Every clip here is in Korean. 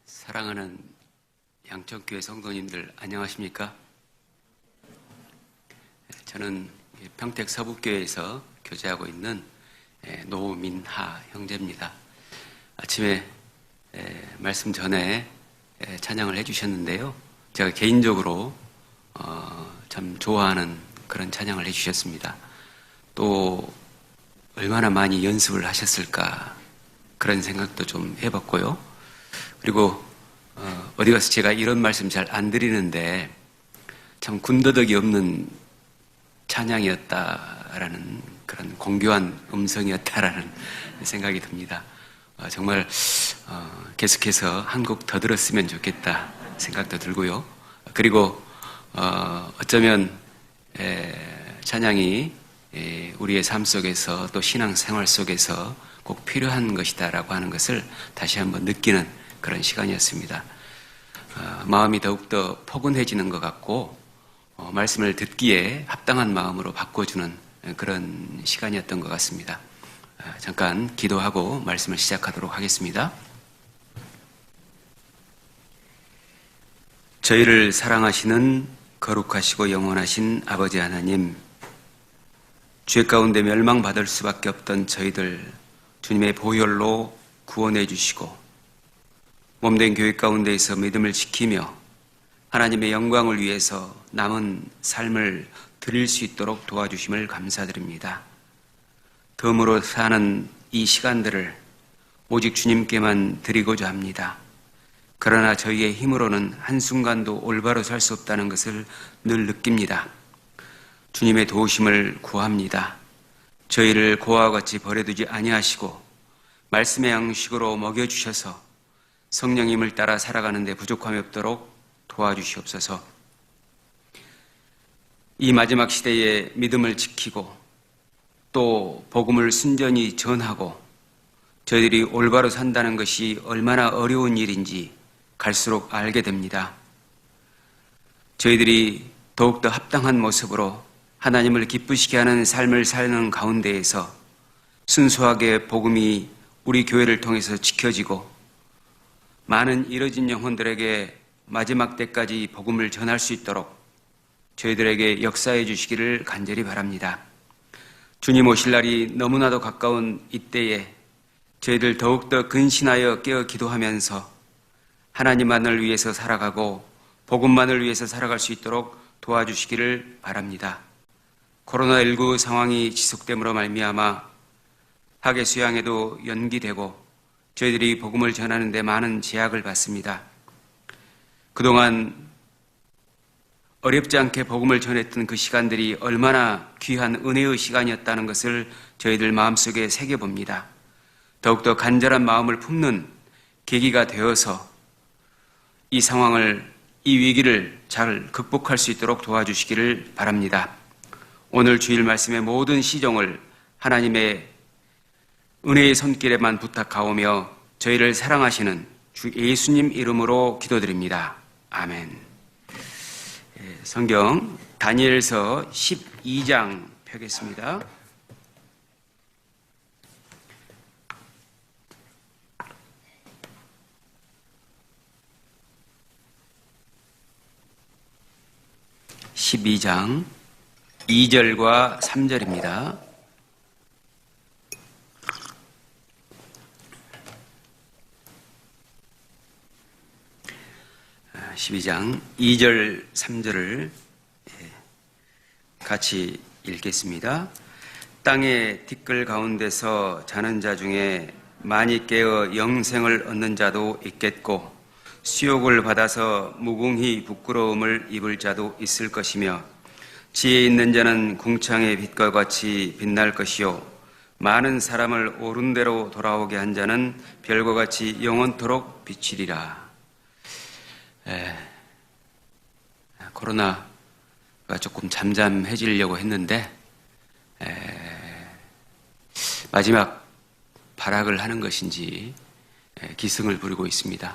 사랑하는 양천교회 성도님들 안녕하십니까? 저는 평택 서북교회에서 교제하고 있는 노민하 형제입니다. 아침에 말씀 전에 찬양을 해주셨는데요. 제가 개인적으로 참 좋아하는 그런 찬양을 해주셨습니다. 또 얼마나 많이 연습을 하셨을까 그런 생각도 좀 해봤고요. 그리고 어디 가서 제가 이런 말씀 잘 안 드리는데 참 군더더기 없는 찬양이었다라는 그런 공교한 음성이었다라는 생각이 듭니다. 정말 계속해서 한 곡 더 들었으면 좋겠다 생각도 들고요. 그리고 어쩌면 찬양이 우리의 삶 속에서 또 신앙생활 속에서 꼭 필요한 것이다라고 하는 것을 다시 한번 느끼는 그런 시간이었습니다. 마음이 더욱더 포근해지는 것 같고 말씀을 듣기에 합당한 마음으로 바꿔주는 그런 시간이었던 것 같습니다. 잠깐 기도하고 말씀을 시작하도록 하겠습니다. 저희를 사랑하시는 거룩하시고 영원하신 아버지 하나님, 죄 가운데 멸망받을 수밖에 없던 저희들 주님의 보혈로 구원해 주시고 몸된 교회 가운데에서 믿음을 지키며 하나님의 영광을 위해서 남은 삶을 드릴 수 있도록 도와주심을 감사드립니다. 덤으로 사는 이 시간들을 오직 주님께만 드리고자 합니다. 그러나 저희의 힘으로는 한순간도 올바로 살 수 없다는 것을 늘 느낍니다. 주님의 도우심을 구합니다. 저희를 고아와 같이 버려두지 아니하시고 말씀의 양식으로 먹여주셔서 성령님을 따라 살아가는 데 부족함이 없도록 도와주시옵소서. 이 마지막 시대에 믿음을 지키고 또 복음을 순전히 전하고 저희들이 올바로 산다는 것이 얼마나 어려운 일인지 갈수록 알게 됩니다. 저희들이 더욱더 합당한 모습으로 하나님을 기쁘시게 하는 삶을 사는 가운데에서 순수하게 복음이 우리 교회를 통해서 지켜지고 많은 잃어진 영혼들에게 마지막 때까지 복음을 전할 수 있도록 저희들에게 역사해 주시기를 간절히 바랍니다. 주님 오실 날이 너무나도 가까운 이때에 저희들 더욱더 근신하여 깨어 기도하면서 하나님만을 위해서 살아가고 복음만을 위해서 살아갈 수 있도록 도와주시기를 바랍니다. 코로나19 상황이 지속됨으로 말미암아 학예 수양에도 연기되고 저희들이 복음을 전하는 데 많은 제약을 받습니다. 그동안 어렵지 않게 복음을 전했던 그 시간들이 얼마나 귀한 은혜의 시간이었다는 것을 저희들 마음속에 새겨봅니다. 더욱더 간절한 마음을 품는 계기가 되어서 이 상황을, 이 위기를 잘 극복할 수 있도록 도와주시기를 바랍니다. 오늘 주일 말씀의 모든 시종을 하나님의 은혜의 손길에만 부탁하오며 저희를 사랑하시는 주 예수님 이름으로 기도드립니다. 아멘. 성경 다니엘서 12장 펴겠습니다. (12장) 2절과 3절입니다. 12장 2절 3절을 같이 읽겠습니다. 땅의 티끌 가운데서 자는 자 중에 많이 깨어 영생을 얻는 자도 있겠고 수욕을 받아서 무궁히 부끄러움을 입을 자도 있을 것이며 지혜 있는 자는 궁창의 빛과 같이 빛날 것이요 많은 사람을 옳은 대로 돌아오게 한 자는 별과 같이 영원토록 비치리라. 코로나가 조금 잠잠해지려고 했는데 마지막 발악을 하는 것인지 기승을 부리고 있습니다.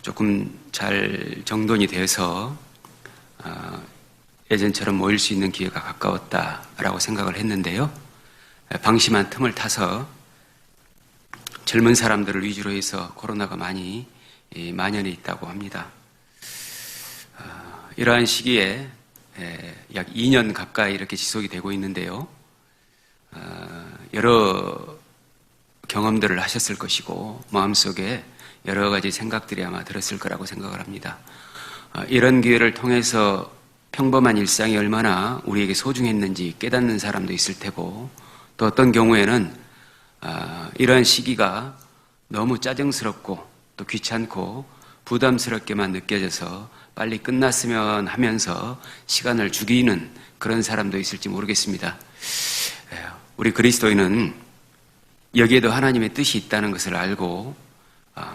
조금 잘 정돈이 돼서 예전처럼 모일 수 있는 기회가 가까웠다라고 생각을 했는데요. 방심한 틈을 타서 젊은 사람들을 위주로 해서 코로나가 많이 만연해 있다고 합니다. 이러한 시기에 약 2년 가까이 이렇게 지속이 되고 있는데요. 여러 경험들을 하셨을 것이고 마음속에 여러 가지 생각들이 아마 들었을 거라고 생각을 합니다. 이런 기회를 통해서 평범한 일상이 얼마나 우리에게 소중했는지 깨닫는 사람도 있을 테고, 또 어떤 경우에는 이러한 시기가 너무 짜증스럽고 또 귀찮고 부담스럽게만 느껴져서 빨리 끝났으면 하면서 시간을 죽이는 그런 사람도 있을지 모르겠습니다. 우리 그리스도인은 여기에도 하나님의 뜻이 있다는 것을 알고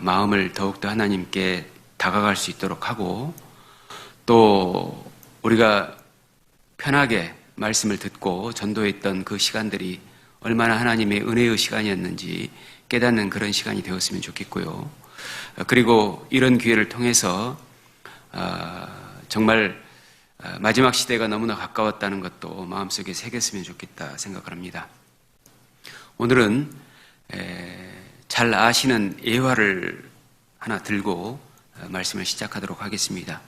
마음을 더욱더 하나님께 다가갈 수 있도록 하고, 또 우리가 편하게 말씀을 듣고 전도했던 그 시간들이 얼마나 하나님의 은혜의 시간이었는지 깨닫는 그런 시간이 되었으면 좋겠고요. 그리고 이런 기회를 통해서 정말 마지막 시대가 너무나 가까웠다는 것도 마음속에 새겼으면 좋겠다 생각을 합니다. 오늘은 잘 아시는 예화를 하나 들고 말씀을 시작하도록 하겠습니다.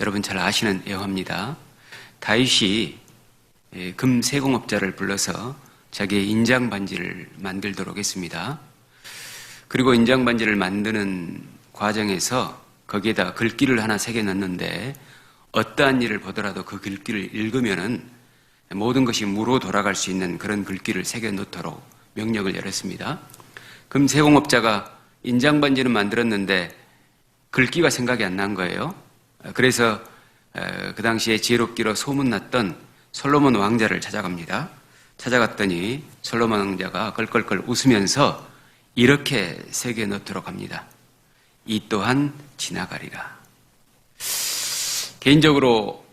여러분 잘 아시는 예화입니다. 다윗이 금 세공업자를 불러서 자기의 인장 반지를 만들도록 했습니다. 그리고 인장 반지를 만드는 과정에서 거기에다 글귀를 하나 새겨 넣는데, 어떠한 일을 보더라도 그 글귀를 읽으면은 모든 것이 무로 돌아갈 수 있는 그런 글귀를 새겨 넣도록 명령을 내렸습니다. 금 세공업자가 인장 반지는 만들었는데 글귀가 생각이 안 난 거예요. 그래서 그 당시에 지혜롭기로 소문났던 솔로몬 왕자를 찾아갑니다. 찾아갔더니 솔로몬 왕자가 껄껄껄 웃으면서 이렇게 새겨 넣도록 합니다. 이 또한 지나가리라. 개인적으로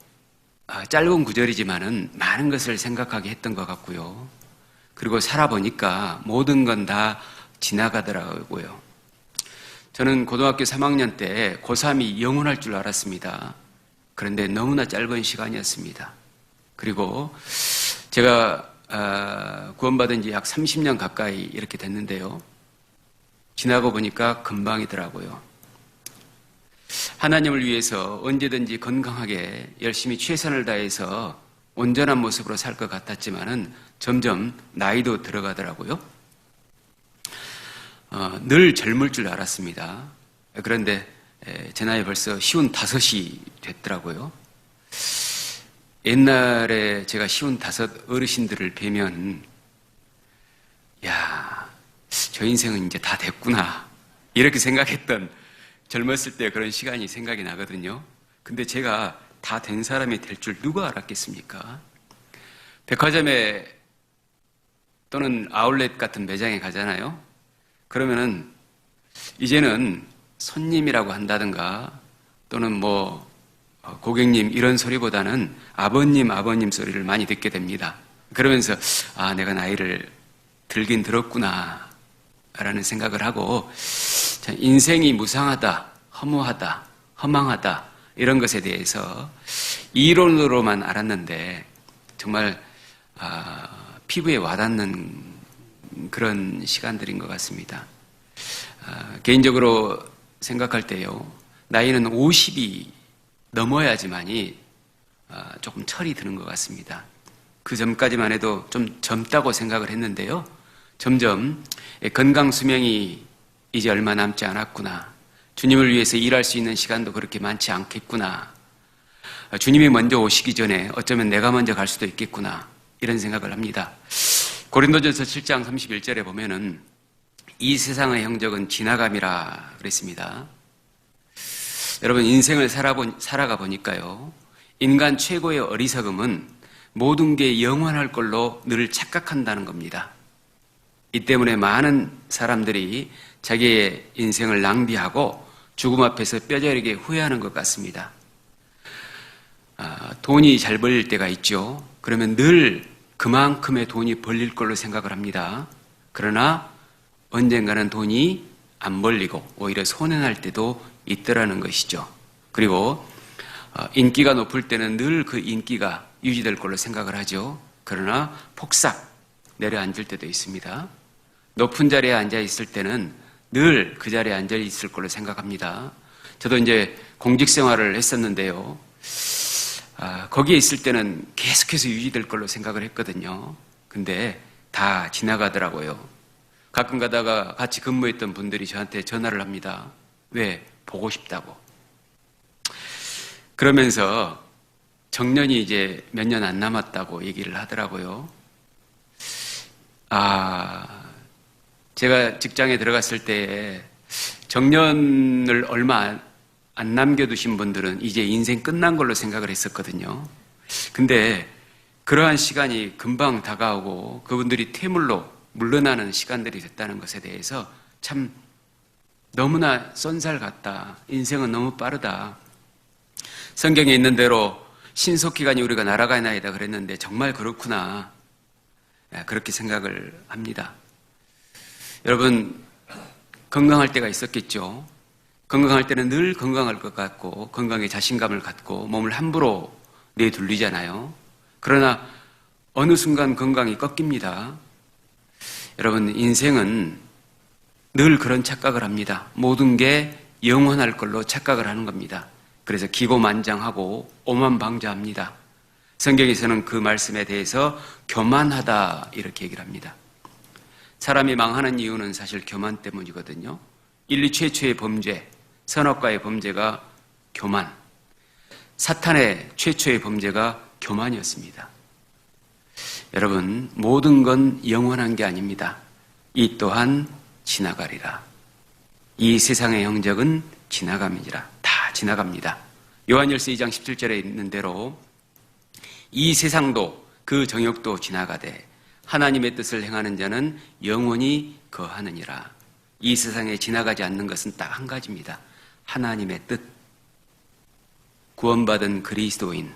짧은 구절이지만은 많은 것을 생각하게 했던 것 같고요. 그리고 살아보니까 모든 건 다 지나가더라고요. 저는 고등학교 3학년 때 고3이 영원할 줄 알았습니다. 그런데 너무나 짧은 시간이었습니다. 그리고 제가 구원받은 지 약 30년 가까이 이렇게 됐는데요. 지나고 보니까 금방이더라고요. 하나님을 위해서 언제든지 건강하게 열심히 최선을 다해서 온전한 모습으로 살 것 같았지만은 점점 나이도 들어가더라고요. 늘 젊을 줄 알았습니다. 그런데 제 나이 벌써 55이 됐더라고요. 옛날에 제가 55 어르신들을 뵈면 야, 저 인생은 이제 다 됐구나 이렇게 생각했던 젊었을 때 그런 시간이 생각이 나거든요. 근데 제가 다 된 사람이 될 줄 누가 알았겠습니까? 백화점에 또는 아울렛 같은 매장에 가잖아요. 그러면은 이제는 손님이라고 한다든가 또는 뭐 고객님 이런 소리보다는 아버님 소리를 많이 듣게 됩니다. 그러면서 내가 나이를 들긴 들었구나 라는 생각을 하고, 인생이 무상하다, 허무하다, 허망하다 이런 것에 대해서 이론으로만 알았는데 정말 피부에 와닿는 그런 시간들인 것 같습니다. 개인적으로 생각할 때요, 나이는 50이 넘어야지만이 조금 철이 드는 것 같습니다. 그 전까지만 해도 좀 젊다고 생각을 했는데요, 점점 건강 수명이 이제 얼마 남지 않았구나, 주님을 위해서 일할 수 있는 시간도 그렇게 많지 않겠구나, 주님이 먼저 오시기 전에 어쩌면 내가 먼저 갈 수도 있겠구나 이런 생각을 합니다. 고린도전서 7장 31절에 보면은 이 세상의 행적은 지나감이라 그랬습니다. 여러분 인생을 살아가 보니까요, 인간 최고의 어리석음은 모든 게 영원할 걸로 늘 착각한다는 겁니다. 이 때문에 많은 사람들이 자기의 인생을 낭비하고 죽음 앞에서 뼈저리게 후회하는 것 같습니다. 돈이 잘 벌릴 때가 있죠. 그러면 늘 그만큼의 돈이 벌릴 걸로 생각을 합니다. 그러나 언젠가는 돈이 안 벌리고 오히려 손해날 때도 있더라는 것이죠. 그리고 인기가 높을 때는 늘 그 인기가 유지될 걸로 생각을 하죠. 그러나 폭삭 내려앉을 때도 있습니다. 높은 자리에 앉아 있을 때는 늘 그 자리에 앉아 있을 걸로 생각합니다. 저도 이제 공직 생활을 했었는데요. 거기에 있을 때는 계속해서 유지될 걸로 생각을 했거든요. 근데 다 지나가더라고요. 가끔 가다가 같이 근무했던 분들이 저한테 전화를 합니다. 왜? 보고 싶다고. 그러면서 정년이 이제 몇 년 안 남았다고 얘기를 하더라고요. 제가 직장에 들어갔을 때 정년을 얼마 안 남겨두신 분들은 이제 인생 끝난 걸로 생각을 했었거든요. 근데 그러한 시간이 금방 다가오고 그분들이 퇴물로 물러나는 시간들이 됐다는 것에 대해서 참 너무나 쏜살 같다. 인생은 너무 빠르다. 성경에 있는 대로 신속기간이 우리가 날아가나이다 그랬는데 정말 그렇구나. 그렇게 생각을 합니다. 여러분, 건강할 때가 있었겠죠. 건강할 때는 늘 건강할 것 같고 건강에 자신감을 갖고 몸을 함부로 내둘리잖아요. 그러나 어느 순간 건강이 꺾입니다. 여러분, 인생은 늘 그런 착각을 합니다. 모든 게 영원할 걸로 착각을 하는 겁니다. 그래서 기고만장하고 오만방자합니다. 성경에서는 그 말씀에 대해서 교만하다 이렇게 얘기를 합니다. 사람이 망하는 이유는 사실 교만 때문이거든요. 인류 최초의 범죄, 선악과의 범죄가 교만, 사탄의 최초의 범죄가 교만이었습니다. 여러분, 모든 건 영원한 게 아닙니다. 이 또한 지나가리라. 이 세상의 형적은 지나감이니라. 다 지나갑니다. 요한일서 2장 17절에 있는 대로 이 세상도 그 정욕도 지나가되 하나님의 뜻을 행하는 자는 영원히 거하느니라. 이 세상에 지나가지 않는 것은 딱 한 가지입니다. 하나님의 뜻, 구원받은 그리스도인,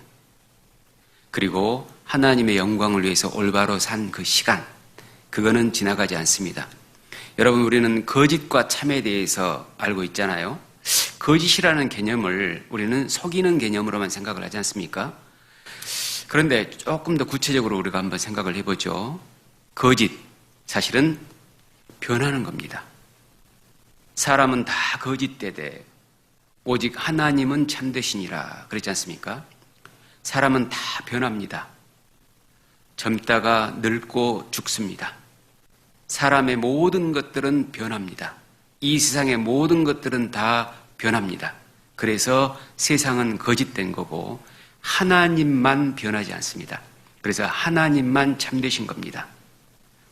그리고 하나님의 영광을 위해서 올바로 산 그 시간, 그거는 지나가지 않습니다. 여러분, 우리는 거짓과 참에 대해서 알고 있잖아요. 거짓이라는 개념을 우리는 속이는 개념으로만 생각을 하지 않습니까? 그런데 조금 더 구체적으로 우리가 한번 생각을 해보죠. 거짓, 사실은 변하는 겁니다. 사람은 다 거짓되되 오직 하나님은 참되시니라 그랬지 않습니까? 사람은 다 변합니다. 젊다가 늙고 죽습니다. 사람의 모든 것들은 변합니다. 이 세상의 모든 것들은 다 변합니다. 그래서 세상은 거짓된 거고 하나님만 변하지 않습니다. 그래서 하나님만 참되신 겁니다.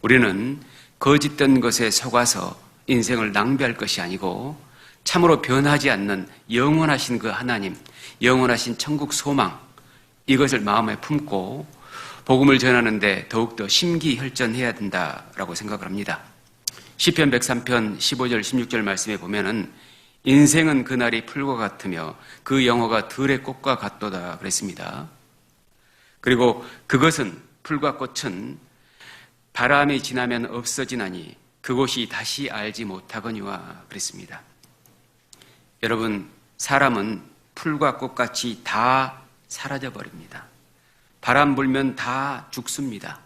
우리는 거짓된 것에 속아서 인생을 낭비할 것이 아니고 참으로 변하지 않는 영원하신 그 하나님, 영원하신 천국 소망, 이것을 마음에 품고 복음을 전하는데 더욱더 심기혈전해야 된다라고 생각을 합니다. 시편 103편 15절 16절 말씀에 보면은 인생은 그날이 풀과 같으며 그 영화가 들의 꽃과 같도다 그랬습니다. 그리고 그것은, 풀과 꽃은 바람이 지나면 없어지나니 그곳이 다시 알지 못하거니와 그랬습니다. 여러분, 사람은 풀과 꽃같이 다 사라져버립니다. 바람 불면 다 죽습니다.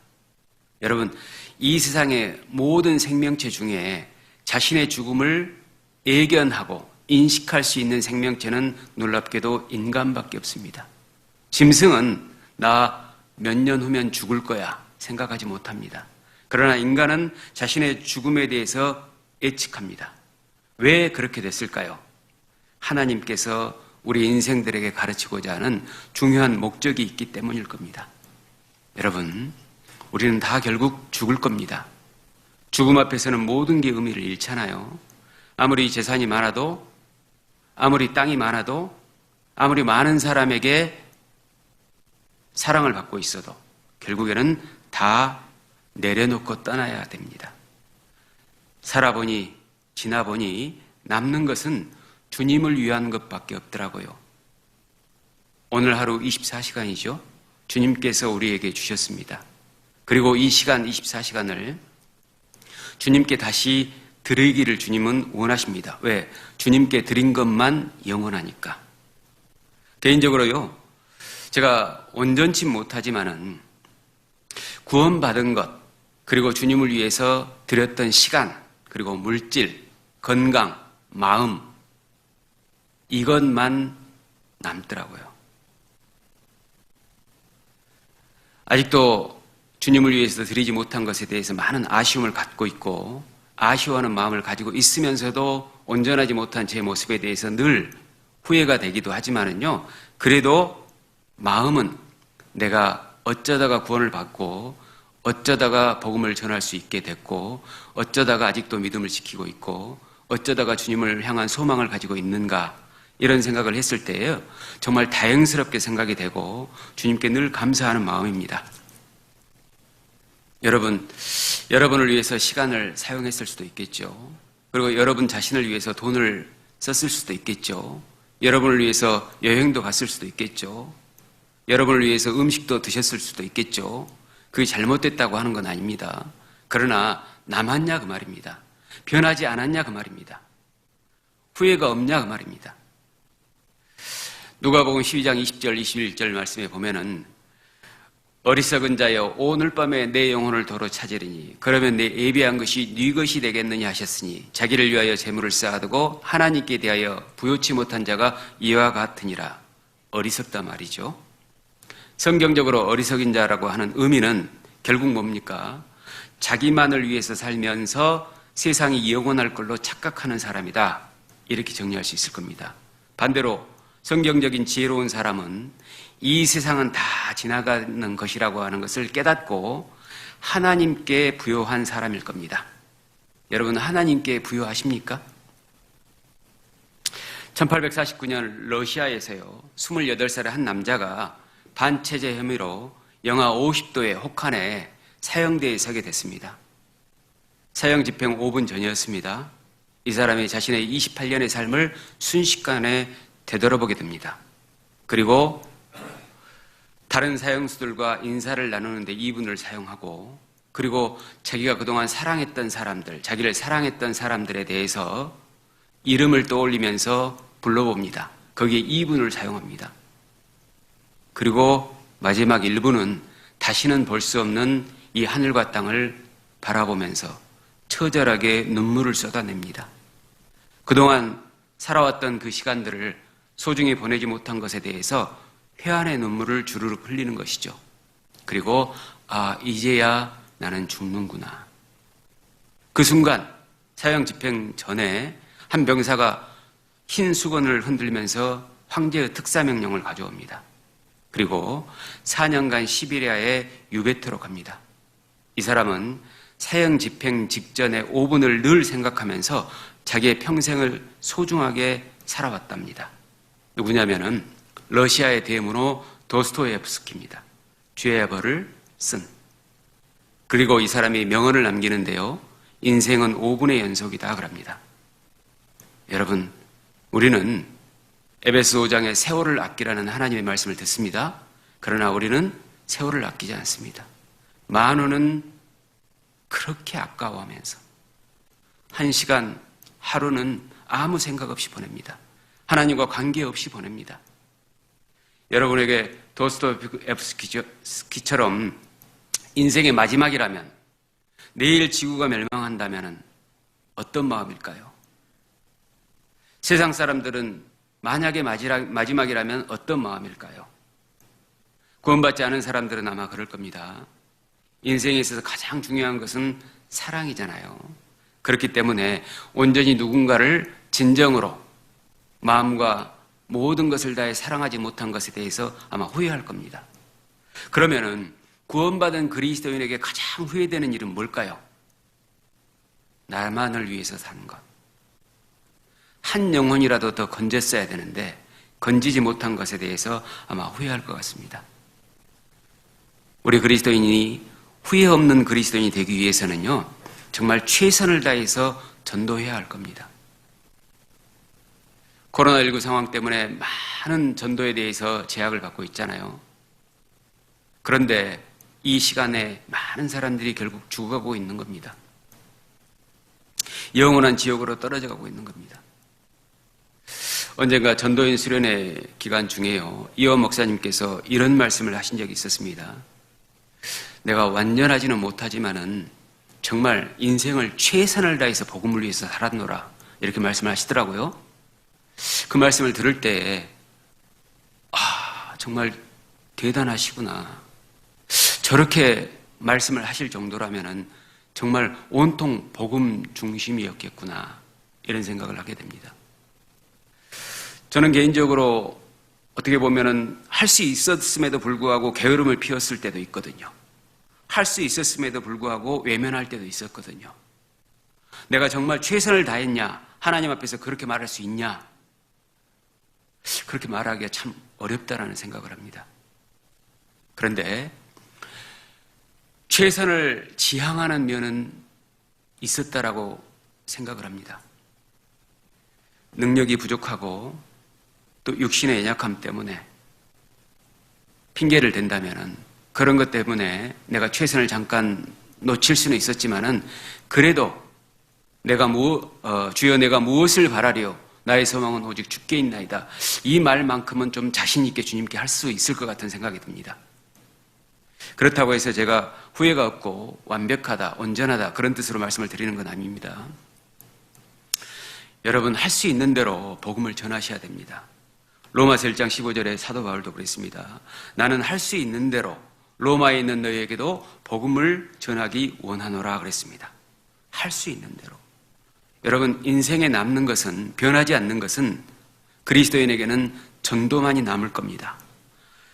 여러분, 이 세상의 모든 생명체 중에 자신의 죽음을 예견하고 인식할 수 있는 생명체는 놀랍게도 인간밖에 없습니다. 짐승은 나 몇 년 후면 죽을 거야 생각하지 못합니다. 그러나 인간은 자신의 죽음에 대해서 예측합니다. 왜 그렇게 됐을까요? 하나님께서 우리 인생들에게 가르치고자 하는 중요한 목적이 있기 때문일 겁니다. 여러분, 우리는 다 결국 죽을 겁니다. 죽음 앞에서는 모든 게 의미를 잃잖아요. 아무리 재산이 많아도, 아무리 땅이 많아도, 아무리 많은 사람에게 사랑을 받고 있어도 결국에는 다 내려놓고 떠나야 됩니다. 살아보니, 지나보니 남는 것은 주님을 위한 것밖에 없더라고요. 오늘 하루 24시간이죠. 주님께서 우리에게 주셨습니다. 그리고 이 시간 24시간을 주님께 다시 드리기를 주님은 원하십니다. 왜? 주님께 드린 것만 영원하니까. 개인적으로요, 제가 온전치 못하지만은 구원받은 것, 그리고 주님을 위해서 드렸던 시간, 그리고 물질, 건강, 마음, 이것만 남더라고요. 아직도 주님을 위해서 드리지 못한 것에 대해서 많은 아쉬움을 갖고 있고 아쉬워하는 마음을 가지고 있으면서도 온전하지 못한 제 모습에 대해서 늘 후회가 되기도 하지만은요, 그래도 마음은 내가 어쩌다가 구원을 받고 어쩌다가 복음을 전할 수 있게 됐고 어쩌다가 아직도 믿음을 지키고 있고 어쩌다가 주님을 향한 소망을 가지고 있는가, 이런 생각을 했을 때에요, 정말 다행스럽게 생각이 되고 주님께 늘 감사하는 마음입니다. 여러분을 위해서 시간을 사용했을 수도 있겠죠. 그리고 여러분 자신을 위해서 돈을 썼을 수도 있겠죠. 여러분을 위해서 여행도 갔을 수도 있겠죠. 여러분을 위해서 음식도 드셨을 수도 있겠죠. 그게 잘못됐다고 하는 건 아닙니다. 그러나 남았냐 그 말입니다. 변하지 않았냐 그 말입니다. 후회가 없냐 그 말입니다. 누가복음 12장 20절 21절 말씀에 보면은 어리석은 자여 오늘 밤에 내 영혼을 도로 찾으리니 그러면 내 예비한 것이 네 것이 되겠느냐 하셨으니 자기를 위하여 재물을 쌓아두고 하나님께 대하여 부요치 못한 자가 이와 같으니라. 어리석다 말이죠. 성경적으로 어리석인 자라고 하는 의미는 결국 뭡니까? 자기만을 위해서 살면서 세상이 영원할 걸로 착각하는 사람이다, 이렇게 정리할 수 있을 겁니다. 반대로 성경적인 지혜로운 사람은 이 세상은 다 지나가는 것이라고 하는 것을 깨닫고 하나님께 부요한 사람일 겁니다. 여러분, 하나님께 부요하십니까? 1849년 러시아에서요, 28살의 한 남자가 반체제 혐의로 영하 50도의 혹한에 사형대에 서게 됐습니다. 사형 집행 5분 전이었습니다. 이 사람이 자신의 28년의 삶을 순식간에 되돌아보게 됩니다. 그리고 다른 사형수들과 인사를 나누는데 2분을 사용하고, 그리고 자기가 그동안 사랑했던 사람들, 자기를 사랑했던 사람들에 대해서 이름을 떠올리면서 불러봅니다. 거기에 2분을 사용합니다. 그리고 마지막 1분은 다시는 볼 수 없는 이 하늘과 땅을 바라보면서 처절하게 눈물을 쏟아냅니다. 그동안 살아왔던 그 시간들을 소중히 보내지 못한 것에 대해서 회한의 눈물을 주르륵 흘리는 것이죠. 그리고 이제야 나는 죽는구나. 그 순간 사형 집행 전에 한 병사가 흰 수건을 흔들면서 황제의 특사명령을 가져옵니다. 그리고 4년간 시베리아에 유배토록 합니다. 이 사람은 사형 집행 직전에 5분을 늘 생각하면서 자기의 평생을 소중하게 살아왔답니다. 누구냐면은 러시아의 대문호 도스토옙스키입니다. 죄의 벌을 쓴. 그리고 이 사람이 명언을 남기는데요, 인생은 5분의 연속이다 그럽니다. 여러분, 우리는 에베소 5장의 세월을 아끼라는 하나님의 말씀을 듣습니다. 그러나 우리는 세월을 아끼지 않습니다. 만원은 그렇게 아까워하면서 1시간, 하루는 아무 생각 없이 보냅니다. 하나님과 관계없이 보냅니다. 여러분에게 도스토옙스키처럼 인생의 마지막이라면, 내일 지구가 멸망한다면 어떤 마음일까요? 세상 사람들은 만약에 마지막이라면 어떤 마음일까요? 구원받지 않은 사람들은 아마 그럴 겁니다. 인생에 있어서 가장 중요한 것은 사랑이잖아요. 그렇기 때문에 온전히 누군가를 진정으로 마음과 모든 것을 다해 사랑하지 못한 것에 대해서 아마 후회할 겁니다. 그러면은 구원받은 그리스도인에게 가장 후회되는 일은 뭘까요? 나만을 위해서 사는 것. 한 영혼이라도 더 건졌어야 되는데 건지지 못한 것에 대해서 아마 후회할 것 같습니다. 우리 그리스도인이 후회 없는 그리스도인이 되기 위해서는요, 정말 최선을 다해서 전도해야 할 겁니다. 코로나19 상황 때문에 많은 전도에 대해서 제약을 받고 있잖아요. 그런데 이 시간에 많은 사람들이 결국 죽어가고 있는 겁니다. 영원한 지옥으로 떨어져 가고 있는 겁니다. 언젠가 전도인 수련회 기간 중에요, 이원 목사님께서 이런 말씀을 하신 적이 있었습니다. 내가 완전하지는 못하지만은 정말 인생을 최선을 다해서 복음을 위해서 살았노라 이렇게 말씀을 하시더라고요. 그 말씀을 들을 때 정말 대단하시구나. 저렇게 말씀을 하실 정도라면은 정말 온통 복음 중심이었겠구나 이런 생각을 하게 됩니다. 저는 개인적으로 어떻게 보면은 할 수 있었음에도 불구하고 게으름을 피웠을 때도 있거든요. 할 수 있었음에도 불구하고 외면할 때도 있었거든요. 내가 정말 최선을 다했냐? 하나님 앞에서 그렇게 말할 수 있냐? 그렇게 말하기가 참 어렵다라는 생각을 합니다. 그런데 최선을 지향하는 면은 있었다라고 생각을 합니다. 능력이 부족하고 또 육신의 연약함 때문에 핑계를 댄다면은 그런 것 때문에 내가 최선을 잠깐 놓칠 수는 있었지만은 그래도 주여 내가 무엇을 바라리요? 나의 소망은 오직 주께 있나이다. 이 말만큼은 좀 자신 있게 주님께 할 수 있을 것 같은 생각이 듭니다. 그렇다고 해서 제가 후회가 없고 완벽하다, 온전하다 그런 뜻으로 말씀을 드리는 건 아닙니다. 여러분 할 수 있는 대로 복음을 전하셔야 됩니다. 로마서 1장 15절에 사도 바울도 그랬습니다. 나는 할 수 있는 대로 로마에 있는 너희에게도 복음을 전하기 원하노라 그랬습니다. 할 수 있는 대로. 여러분 인생에 남는 것은, 변하지 않는 것은 그리스도인에게는 전도만이 남을 겁니다.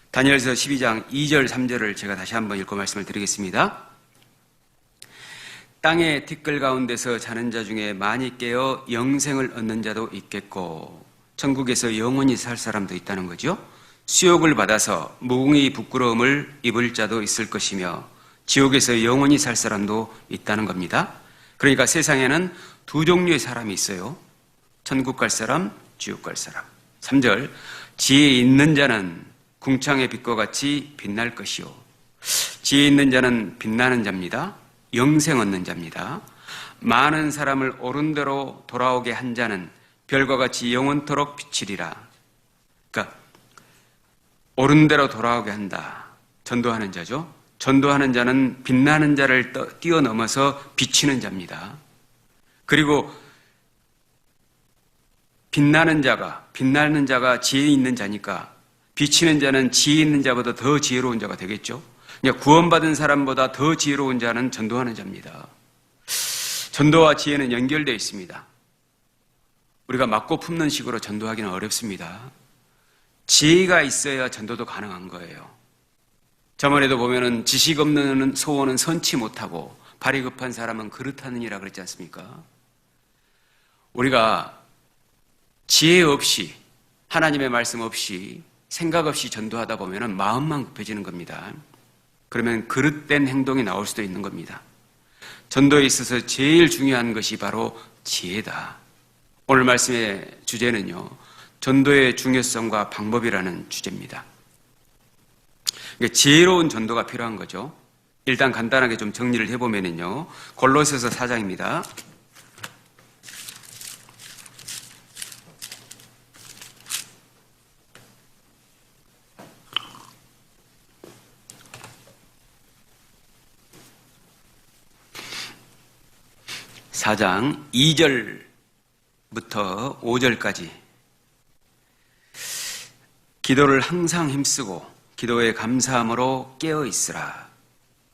다니엘서 12장 2절 3절을 제가 다시 한번 읽고 말씀을 드리겠습니다. 땅의 티끌 가운데서 자는 자 중에 많이 깨어 영생을 얻는 자도 있겠고 천국에서 영원히 살 사람도 있다는 거죠. 수욕을 받아서 무궁의 부끄러움을 입을 자도 있을 것이며 지옥에서 영원히 살 사람도 있다는 겁니다. 그러니까 세상에는 두 종류의 사람이 있어요. 천국 갈 사람, 지옥 갈 사람. 3절 지혜 있는 자는 궁창의 빛과 같이 빛날 것이요. 지혜 있는 자는 빛나는 자입니다. 영생 얻는 자입니다. 많은 사람을 옳은 대로 돌아오게 한 자는 별과 같이 영원토록 비치리라. 그러니까 옳은 대로 돌아오게 한다. 전도하는 자죠. 전도하는 자는 빛나는 자를 뛰어넘어서 비치는 자입니다. 그리고 빛나는 자가 지혜 있는 자니까 비치는 자는 지혜 있는 자보다 더 지혜로운 자가 되겠죠. 그러니까 구원받은 사람보다 더 지혜로운 자는 전도하는 자입니다. 전도와 지혜는 연결되어 있습니다. 우리가 맞고 품는 식으로 전도하기는 어렵습니다. 지혜가 있어야 전도도 가능한 거예요. 저번에도 보면은 지식 없는 소원은 선치 못하고 발이 급한 사람은 그릇하느니라 그랬지 않습니까? 우리가 지혜 없이 하나님의 말씀 없이 생각 없이 전도하다 보면은 마음만 급해지는 겁니다. 그러면 그릇된 행동이 나올 수도 있는 겁니다. 전도에 있어서 제일 중요한 것이 바로 지혜다. 오늘 말씀의 주제는요, 전도의 중요성과 방법이라는 주제입니다. 그러니까 지혜로운 전도가 필요한 거죠. 일단 간단하게 좀 정리를 해보면요, 골로새서 4장입니다. (4장) 2절부터 5절까지 기도를 항상 힘쓰고 기도에 감사함으로 깨어있으라.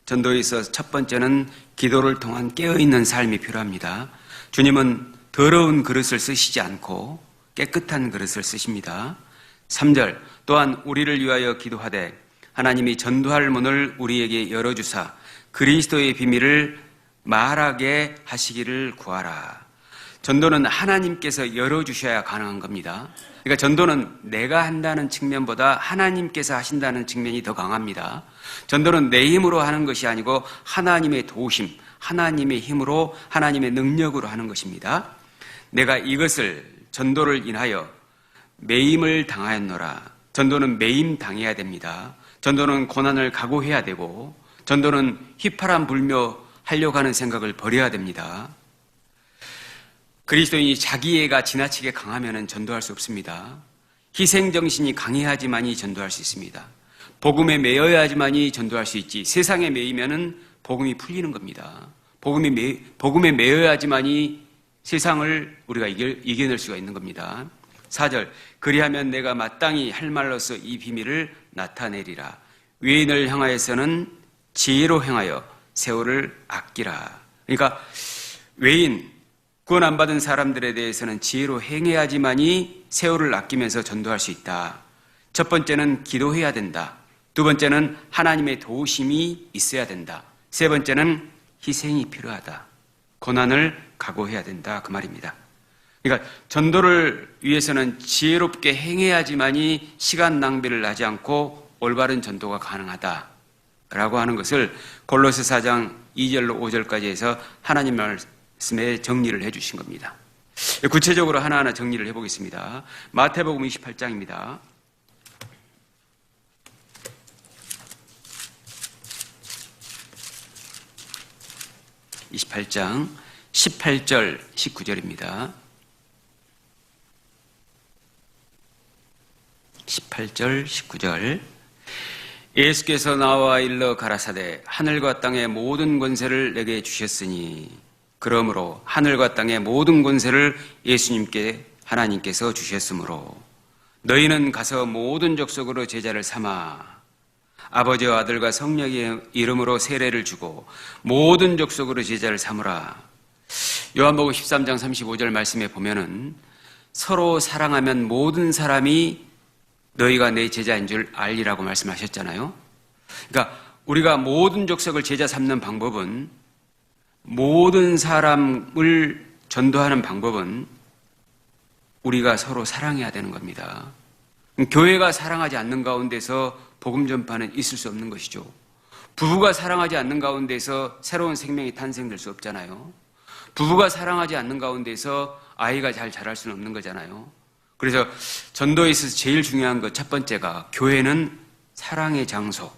전도에 있어 첫 번째는 기도를 통한 깨어있는 삶이 필요합니다. 주님은 더러운 그릇을 쓰시지 않고 깨끗한 그릇을 쓰십니다. 3절 또한 우리를 위하여 기도하되 하나님이 전도할 문을 우리에게 열어주사 그리스도의 비밀을 말하게 하시기를 구하라. 전도는 하나님께서 열어주셔야 가능한 겁니다. 그러니까 전도는 내가 한다는 측면보다 하나님께서 하신다는 측면이 더 강합니다. 전도는 내 힘으로 하는 것이 아니고 하나님의 도우심, 하나님의 힘으로, 하나님의 능력으로 하는 것입니다. 내가 이것을 전도를 인하여 매임을 당하였노라. 전도는 매임 당해야 됩니다. 전도는 고난을 각오해야 되고, 전도는 휘파람 불며 하려고 하는 생각을 버려야 됩니다. 그리스도인이 자기애가 지나치게 강하면 전도할 수 없습니다. 희생정신이 강해야지만이 전도할 수 있습니다. 복음에 매여야지만이 전도할 수 있지, 세상에 매이면은 복음이 풀리는 겁니다. 복음에 매여야지만이 세상을 우리가 이겨낼 수가 있는 겁니다. 4절, 그리하면 내가 마땅히 할 말로서 이 비밀을 나타내리라. 외인을 향하여서는 지혜로 행하여 세월을 아끼라. 그러니까 외인, 구원 안 받은 사람들에 대해서는 지혜로 행해야지만이 세월을 아끼면서 전도할 수 있다. 첫 번째는 기도해야 된다. 두 번째는 하나님의 도우심이 있어야 된다. 세 번째는 희생이 필요하다. 고난을 각오해야 된다. 그 말입니다. 그러니까 전도를 위해서는 지혜롭게 행해야지만이 시간 낭비를 하지 않고 올바른 전도가 가능하다라고 하는 것을 골로새 4장 2절로 5절까지 해서 하나님 말씀에 정리를 해 주신 겁니다. 구체적으로 하나하나 정리를 해보겠습니다. 마태복음 28장입니다. 28장 18절 19절입니다. 18절 19절 예수께서 나와 일러 가라사대 하늘과 땅의 모든 권세를 내게 주셨으니 그러므로 하늘과 땅의 모든 권세를 예수님께 하나님께서 주셨으므로 너희는 가서 모든 족속으로 제자를 삼아 아버지와 아들과 성령의 이름으로 세례를 주고 모든 족속으로 제자를 삼으라. 요한복음 13장 35절 말씀에 보면은 서로 사랑하면 모든 사람이 너희가 내 제자인 줄 알리라고 말씀하셨잖아요. 그러니까 우리가 모든 족속을 제자 삼는 방법은, 모든 사람을 전도하는 방법은 우리가 서로 사랑해야 되는 겁니다. 교회가 사랑하지 않는 가운데서 복음 전파는 있을 수 없는 것이죠. 부부가 사랑하지 않는 가운데서 새로운 생명이 탄생될 수 없잖아요. 부부가 사랑하지 않는 가운데서 아이가 잘 자랄 수는 없는 거잖아요. 그래서 전도에 있어서 제일 중요한 것 첫 번째가 교회는 사랑의 장소,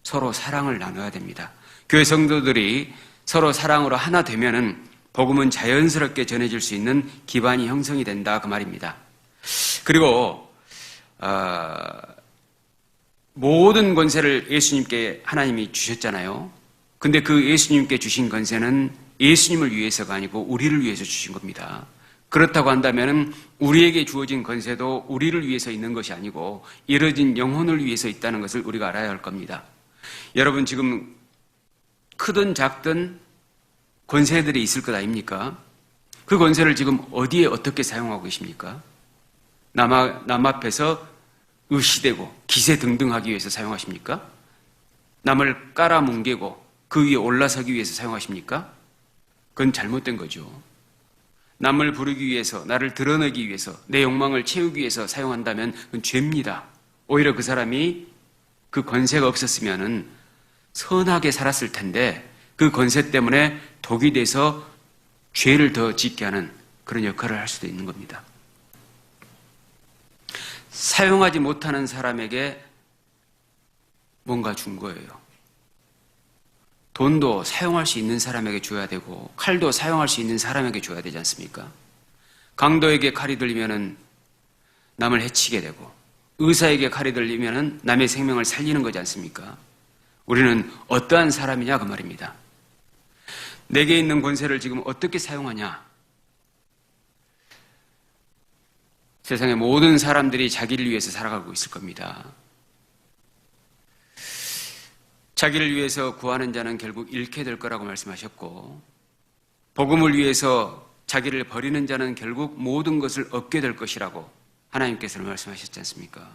서로 사랑을 나눠야 됩니다. 교회 성도들이 서로 사랑으로 하나 되면은 복음은 자연스럽게 전해질 수 있는 기반이 형성이 된다 그 말입니다. 그리고 모든 권세를 예수님께 하나님이 주셨잖아요. 근데 그 예수님께 주신 권세는 예수님을 위해서가 아니고 우리를 위해서 주신 겁니다. 그렇다고 한다면 우리에게 주어진 권세도 우리를 위해서 있는 것이 아니고 이뤄진 영혼을 위해서 있다는 것을 우리가 알아야 할 겁니다. 여러분 지금 크든 작든 권세들이 있을 것 아닙니까? 그 권세를 지금 어디에 어떻게 사용하고 계십니까? 남 앞에서 의시되고 기세등등하기 위해서 사용하십니까? 남을 깔아뭉개고 그 위에 올라서기 위해서 사용하십니까? 그건 잘못된 거죠. 남을 부르기 위해서, 나를 드러내기 위해서, 내 욕망을 채우기 위해서 사용한다면 그건 죄입니다. 오히려 그 사람이 그 권세가 없었으면 선하게 살았을 텐데 그 권세 때문에 독이 돼서 죄를 더 짓게 하는 그런 역할을 할 수도 있는 겁니다. 사용하지 못하는 사람에게 뭔가 준 거예요. 돈도 사용할 수 있는 사람에게 줘야 되고 칼도 사용할 수 있는 사람에게 줘야 되지 않습니까? 강도에게 칼이 들리면 남을 해치게 되고 의사에게 칼이 들리면 남의 생명을 살리는 거지 않습니까? 우리는 어떠한 사람이냐 그 말입니다. 내게 있는 권세를 지금 어떻게 사용하냐? 세상의 모든 사람들이 자기를 위해서 살아가고 있을 겁니다. 자기를 위해서 구하는 자는 결국 잃게 될 거라고 말씀하셨고 복음을 위해서 자기를 버리는 자는 결국 모든 것을 얻게 될 것이라고 하나님께서는 말씀하셨지 않습니까?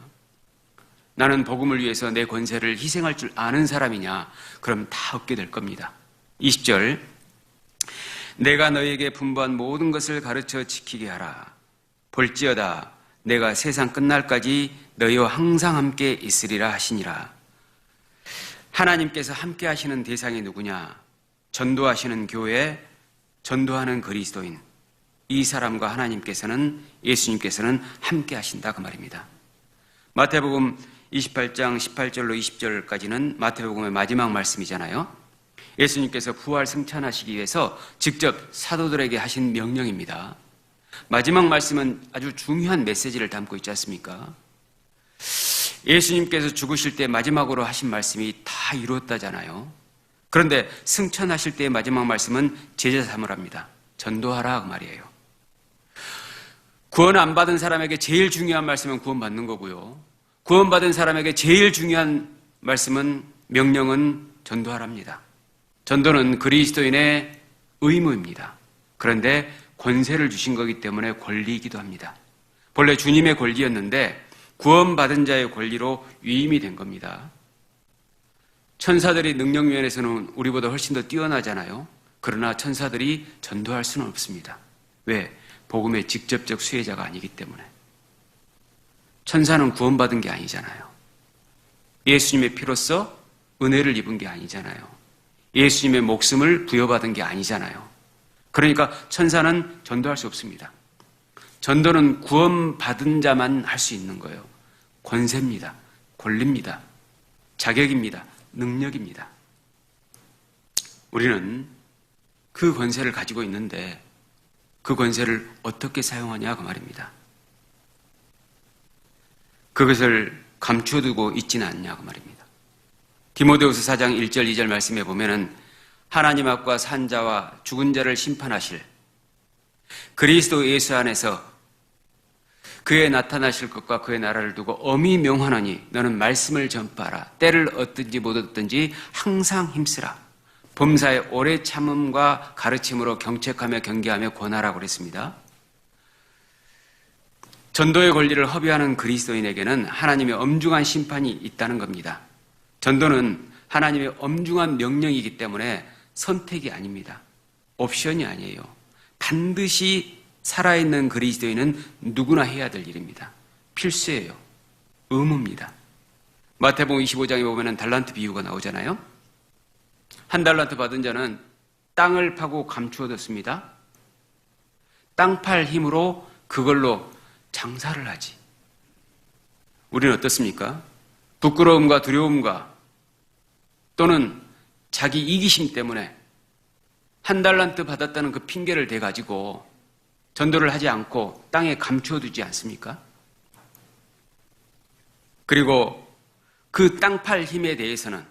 나는 복음을 위해서 내 권세를 희생할 줄 아는 사람이냐? 그럼 다 얻게 될 겁니다. 20절 내가 너에게 분부한 모든 것을 가르쳐 지키게 하라. 볼지어다 내가 세상 끝날까지 너희와 항상 함께 있으리라 하시니라. 하나님께서 함께 하시는 대상이 누구냐? 전도하시는 교회, 전도하는 그리스도인. 이 사람과 하나님께서는, 예수님께서는 함께 하신다 그 말입니다. 마태복음 28장 18절로 20절까지는 마태복음의 마지막 말씀이잖아요. 예수님께서 부활 승천하시기 위해서 직접 사도들에게 하신 명령입니다. 마지막 말씀은 아주 중요한 메시지를 담고 있지 않습니까? 예수님께서 죽으실 때 마지막으로 하신 말씀이 다 이루었다잖아요. 그런데 승천하실 때의 마지막 말씀은 제자 삼으랍니다. 전도하라 그 말이에요. 구원 안 받은 사람에게 제일 중요한 말씀은 구원받는 거고요. 구원받은 사람에게 제일 중요한 말씀은 명령은 전도하랍니다. 전도는 그리스도인의 의무입니다. 그런데 권세를 주신 거기 때문에 권리이기도 합니다. 본래 주님의 권리였는데 구원받은 자의 권리로 위임이 된 겁니다. 천사들이 능력 면에서는 우리보다 훨씬 더 뛰어나잖아요. 그러나 천사들이 전도할 수는 없습니다. 왜? 복음의 직접적 수혜자가 아니기 때문에. 천사는 구원받은 게 아니잖아요. 예수님의 피로써 은혜를 입은 게 아니잖아요. 예수님의 목숨을 부여받은 게 아니잖아요. 그러니까 천사는 전도할 수 없습니다. 전도는 구원받은 자만 할 수 있는 거예요. 권세입니다. 권리입니다. 자격입니다. 능력입니다. 우리는 그 권세를 가지고 있는데 그 권세를 어떻게 사용하냐 그 말입니다. 그것을 감추어두고 있지는 않냐 그 말입니다. 디모데후서 4장 1절 2절 말씀에 보면은 하나님 앞과 산 자와 죽은 자를 심판하실 그리스도 예수 안에서 그의 나타나실 것과 그의 나라를 두고 엄히 명하노니 너는 말씀을 전파하라. 때를 얻든지 못 얻든지 항상 힘쓰라. 범사의 오래 참음과 가르침으로 경책하며 경계하며 권하라고 그랬습니다. 전도의 권리를 허비하는 그리스도인에게는 하나님의 엄중한 심판이 있다는 겁니다. 전도는 하나님의 엄중한 명령이기 때문에 선택이 아닙니다. 옵션이 아니에요. 반드시 살아있는 그리스도인은 누구나 해야 될 일입니다. 필수예요. 의무입니다. 마태복음 25장에 보면 달란트 비유가 나오잖아요. 한 달란트 받은 자는 땅을 파고 감추어뒀습니다. 땅 팔 힘으로 그걸로 장사를 하지. 우리는 어떻습니까? 부끄러움과 두려움과 또는 자기 이기심 때문에 한 달란트 받았다는 그 핑계를 대가지고 전도를 하지 않고 땅에 감추어두지 않습니까? 그리고 그 땅 팔 힘에 대해서는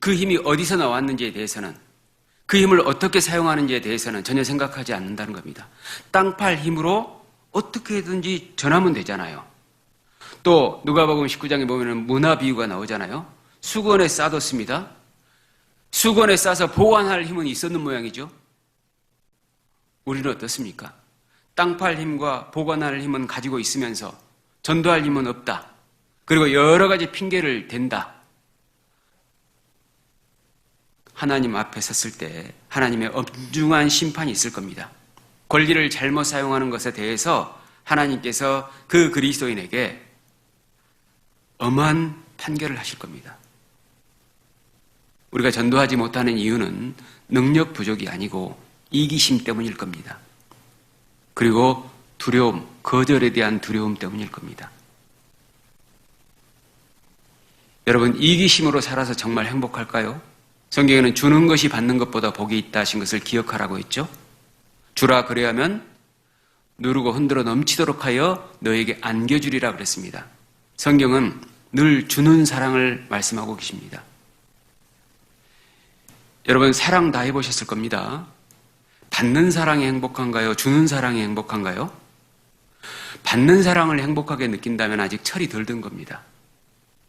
그 힘이 어디서 나왔는지에 대해서는 그 힘을 어떻게 사용하는지에 대해서는 전혀 생각하지 않는다는 겁니다. 땅 팔 힘으로 어떻게든지 전하면 되잖아요. 또 누가복음 19장에 보면 문화 비유가 나오잖아요. 수건에 싸뒀습니다. 수건에 싸서 보관할 힘은 있었는 모양이죠. 우리는 어떻습니까? 땅 팔 힘과 보관할 힘은 가지고 있으면서 전도할 힘은 없다. 그리고 여러 가지 핑계를 댄다. 하나님 앞에 섰을 때 하나님의 엄중한 심판이 있을 겁니다. 권리를 잘못 사용하는 것에 대해서 하나님께서 그 그리스도인에게 엄한 판결을 하실 겁니다. 우리가 전도하지 못하는 이유는 능력 부족이 아니고 이기심 때문일 겁니다. 그리고 두려움, 거절에 대한 두려움 때문일 겁니다. 여러분, 이기심으로 살아서 정말 행복할까요? 성경에는 주는 것이 받는 것보다 복이 있다 하신 것을 기억하라고 했죠. 주라 그래야면 누르고 흔들어 넘치도록 하여 너에게 안겨주리라 그랬습니다. 성경은 늘 주는 사랑을 말씀하고 계십니다. 여러분, 사랑 다 해보셨을 겁니다. 받는 사랑이 행복한가요? 주는 사랑이 행복한가요? 받는 사랑을 행복하게 느낀다면 아직 철이 덜 든 겁니다.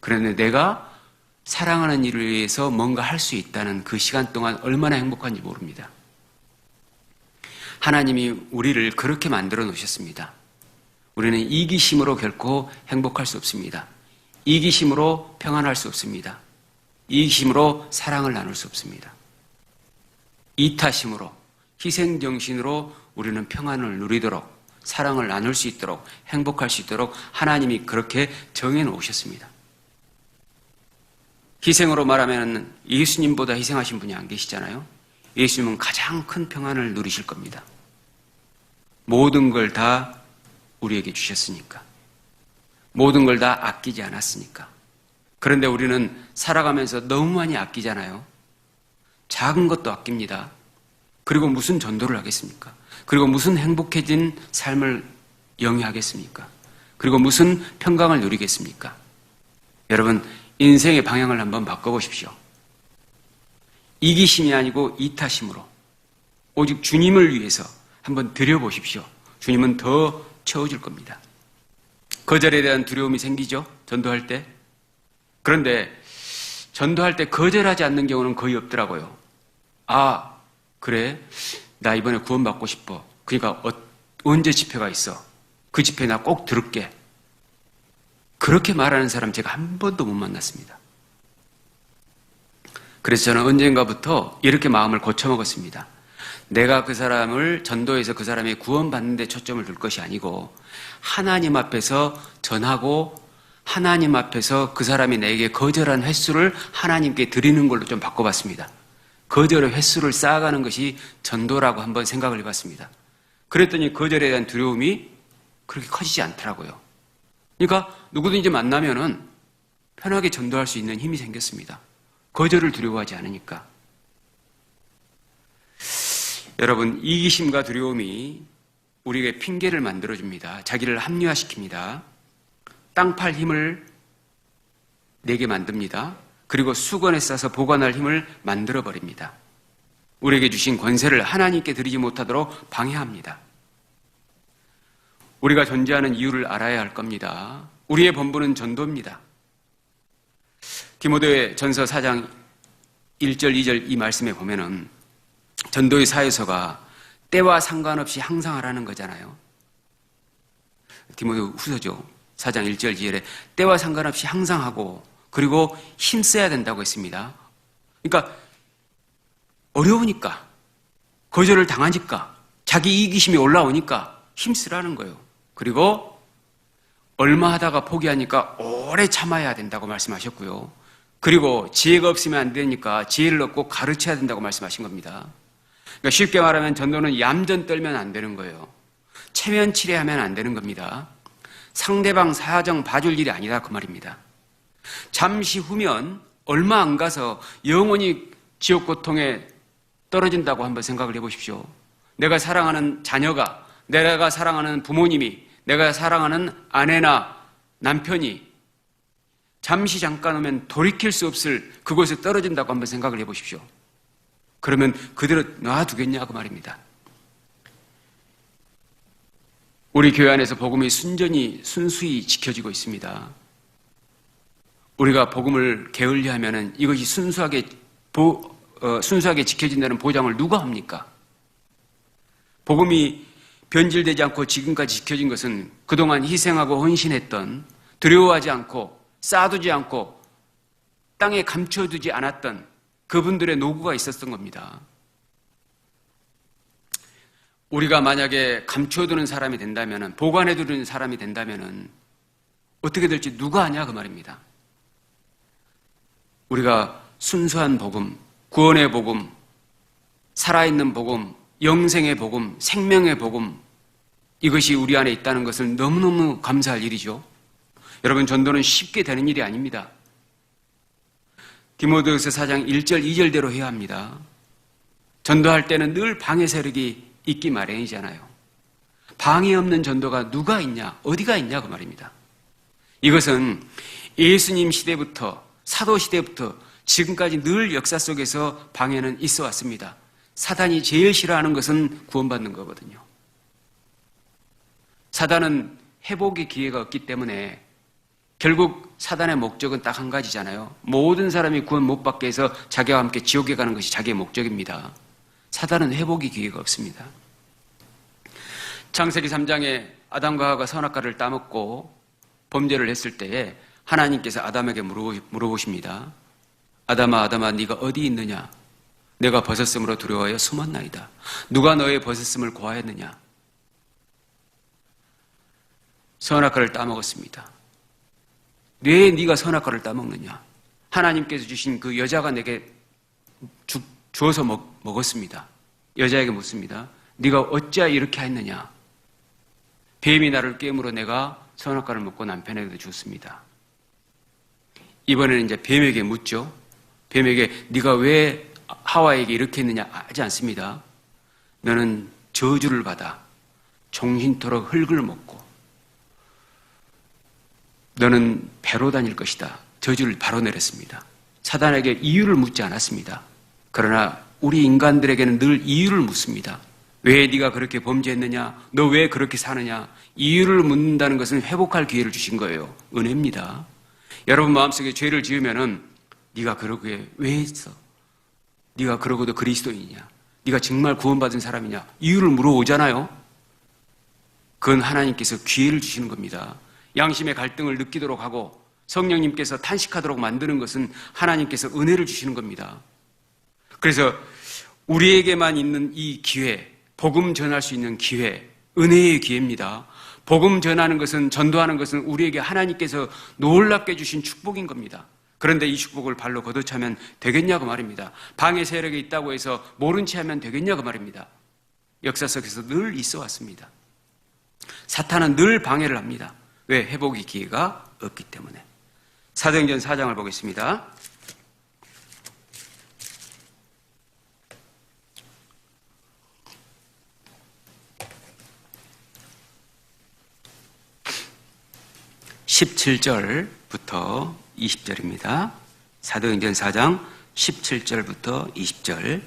그런데 내가 사랑하는 일을 위해서 뭔가 할 수 있다는 그 시간 동안 얼마나 행복한지 모릅니다. 하나님이 우리를 그렇게 만들어 놓으셨습니다. 우리는 이기심으로 결코 행복할 수 없습니다. 이기심으로 평안할 수 없습니다. 이기심으로 사랑을 나눌 수 없습니다. 이타심으로, 희생정신으로 우리는 평안을 누리도록, 사랑을 나눌 수 있도록, 행복할 수 있도록 하나님이 그렇게 정해 놓으셨습니다. 희생으로 말하면 예수님보다 희생하신 분이 안 계시잖아요. 예수님은 가장 큰 평안을 누리실 겁니다. 모든 걸 다 우리에게 주셨으니까. 모든 걸 다 아끼지 않았으니까. 그런데 우리는 살아가면서 너무 많이 아끼잖아요. 작은 것도 아낍니다. 그리고 무슨 전도를 하겠습니까? 그리고 무슨 행복해진 삶을 영위하겠습니까? 그리고 무슨 평강을 누리겠습니까? 여러분, 인생의 방향을 한번 바꿔보십시오. 이기심이 아니고 이타심으로 오직 주님을 위해서 한번 드려보십시오. 주님은 더 채워줄 겁니다. 거절에 대한 두려움이 생기죠? 전도할 때. 그런데 전도할 때 거절하지 않는 경우는 거의 없더라고요. 아, 그래? 나 이번에 구원받고 싶어. 그러니까 언제 집회가 있어? 그 집회 나 꼭 들을게. 그렇게 말하는 사람 제가 한 번도 못 만났습니다. 그래서 저는 언젠가부터 이렇게 마음을 고쳐먹었습니다. 내가 그 사람을 전도해서 그 사람이 구원받는 데 초점을 둘 것이 아니고 하나님 앞에서 전하고 하나님 앞에서 그 사람이 내게 거절한 횟수를 하나님께 드리는 걸로 좀 바꿔봤습니다. 거절의 횟수를 쌓아가는 것이 전도라고 한번 생각을 해봤습니다. 그랬더니 거절에 대한 두려움이 그렇게 커지지 않더라고요. 그러니까 누구든지 만나면은 편하게 전도할 수 있는 힘이 생겼습니다. 거절을 두려워하지 않으니까. 여러분, 이기심과 두려움이 우리에게 핑계를 만들어줍니다. 자기를 합리화시킵니다. 땅 팔 힘을 내게 만듭니다. 그리고 수건에 싸서 보관할 힘을 만들어버립니다. 우리에게 주신 권세를 하나님께 드리지 못하도록 방해합니다. 우리가 존재하는 이유를 알아야 할 겁니다. 우리의 본분은 전도입니다. 디모데 전서 4장 1절 2절 이 말씀에 보면은 전도의 사회서가 때와 상관없이 항상 하라는 거잖아요. 디모데 후서죠. 4장 1절 2절에 때와 상관없이 항상 하고 그리고 힘써야 된다고 했습니다. 그러니까 어려우니까 거절을 당하니까 자기 이기심이 올라오니까 힘쓰라는 거예요. 그리고 얼마 하다가 포기하니까 오래 참아야 된다고 말씀하셨고요. 그리고 지혜가 없으면 안 되니까 지혜를 얻고 가르쳐야 된다고 말씀하신 겁니다. 그러니까 쉽게 말하면 전도는 얌전 떨면 안 되는 거예요. 체면치레하면 안 되는 겁니다. 상대방 사정 봐줄 일이 아니다 그 말입니다. 잠시 후면 얼마 안 가서 영원히 지옥 고통에 떨어진다고 한번 생각을 해보십시오. 내가 사랑하는 자녀가, 내가 사랑하는 부모님이, 내가 사랑하는 아내나 남편이 잠시 잠깐 오면 돌이킬 수 없을 그곳에 떨어진다고 한번 생각을 해보십시오. 그러면 그대로 놔두겠냐 그 말입니다. 우리 교회 안에서 복음이 순수히 지켜지고 있습니다. 우리가 복음을 게을리하면 이것이 순수하게 지켜진다는 보장을 누가 합니까? 복음이 변질되지 않고 지금까지 지켜진 것은 그동안 희생하고 헌신했던, 두려워하지 않고 쌓아두지 않고 땅에 감춰두지 않았던 그분들의 노고가 있었던 겁니다. 우리가 만약에 감춰두는 사람이 된다면, 보관해두는 사람이 된다면 어떻게 될지 누가 아냐 그 말입니다. 우리가 순수한 복음, 구원의 복음, 살아있는 복음, 영생의 복음, 생명의 복음, 이것이 우리 안에 있다는 것을 너무너무 감사할 일이죠. 여러분, 전도는 쉽게 되는 일이 아닙니다. 디모데후서 4장 1절 2절대로 해야 합니다. 전도할 때는 늘 방해 세력이 있기 마련이잖아요. 방해 없는 전도가 누가 있냐, 어디가 있냐 그 말입니다. 이것은 예수님 시대부터, 사도 시대부터 지금까지 늘 역사 속에서 방해는 있어 왔습니다. 사단이 제일 싫어하는 것은 구원받는 거거든요. 사단은 회복의 기회가 없기 때문에 결국 사단의 목적은 딱 한 가지잖아요. 모든 사람이 구원 못 받게 해서 자기와 함께 지옥에 가는 것이 자기의 목적입니다. 사단은 회복의 기회가 없습니다. 창세기 3장에 아담과 하와가 선악과를 따먹고 범죄를 했을 때에 하나님께서 아담에게 물어보십니다. 아담아, 아담아, 네가 어디 있느냐? 내가 벗었음으로 두려워하여 숨었나이다. 누가 너의 벗었음을 고하였느냐? 선악과를 따먹었습니다. 왜 네가 선악과를 따먹느냐? 하나님께서 주신 그 여자가 내게 주어서 먹었습니다. 여자에게 묻습니다. 네가 어찌하여 이렇게 했느냐? 뱀이 나를 깨물어 내가 선악과를 먹고 남편에게도 줬습니다. 이번에는 이제 뱀에게 묻죠. 뱀에게 네가 왜 하와에게 이렇게 했느냐 하지 않습니다. 너는 저주를 받아 종신토록 흙을 먹고 너는 배로 다닐 것이다. 저주를 바로 내렸습니다. 사단에게 이유를 묻지 않았습니다. 그러나 우리 인간들에게는 늘 이유를 묻습니다. 왜 네가 그렇게 범죄했느냐? 너 왜 그렇게 사느냐? 이유를 묻는다는 것은 회복할 기회를 주신 거예요. 은혜입니다. 여러분 마음속에 죄를 지으면은 네가 그러기에 왜 했어? 네가 그러고도 그리스도인이냐? 네가 정말 구원받은 사람이냐? 이유를 물어오잖아요. 그건 하나님께서 기회를 주시는 겁니다. 양심의 갈등을 느끼도록 하고 성령님께서 탄식하도록 만드는 것은 하나님께서 은혜를 주시는 겁니다. 그래서 우리에게만 있는 이 기회, 복음 전할 수 있는 기회, 은혜의 기회입니다. 복음 전하는 것은, 전도하는 것은 우리에게 하나님께서 놀랍게 주신 축복인 겁니다. 그런데 이 축복을 발로 걷어차면 되겠냐고 말입니다. 방해 세력이 있다고 해서 모른 채 하면 되겠냐고 말입니다. 역사 속에서 늘 있어 왔습니다. 사탄은 늘 방해를 합니다. 왜? 회복의 기회가 없기 때문에. 사도행전 4장을 보겠습니다. (17절부터) 20절입니다. 사도행전 4장 17절부터 20절.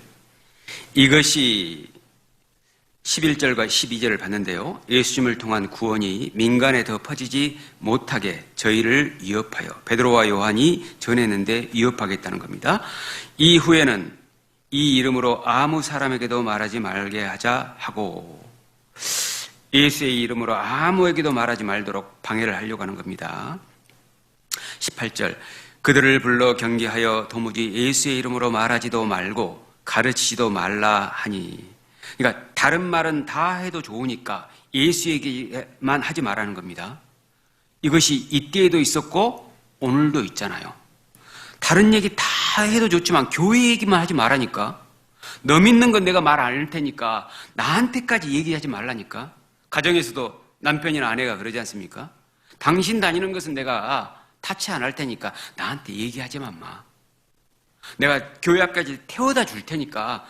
이것이 11절과 12절을 봤는데요. 예수님을 통한 구원이 민간에 더 퍼지지 못하게 저희를 위협하여 베드로와 요한이 전했는데 위협하겠다는 겁니다. 이후에는 이 이름으로 아무 사람에게도 말하지 말게 하자 하고 예수의 이름으로 아무에게도 말하지 말도록 방해를 하려고 하는 겁니다. 18절. 그들을 불러 경계하여 도무지 예수의 이름으로 말하지도 말고 가르치지도 말라 하니. 그러니까 다른 말은 다 해도 좋으니까 예수에게만 하지 말라는 겁니다. 이것이 이때에도 있었고 오늘도 있잖아요. 다른 얘기 다 해도 좋지만 교회 얘기만 하지 말라니까. 너 믿는 건 내가 말 안 할 테니까 나한테까지 얘기하지 말라니까. 가정에서도 남편이나 아내가 그러지 않습니까? 당신 다니는 것은 내가 타치 안 할 테니까 나한테 얘기하지만 마. 내가 교회 앞까지 태워다 줄 테니까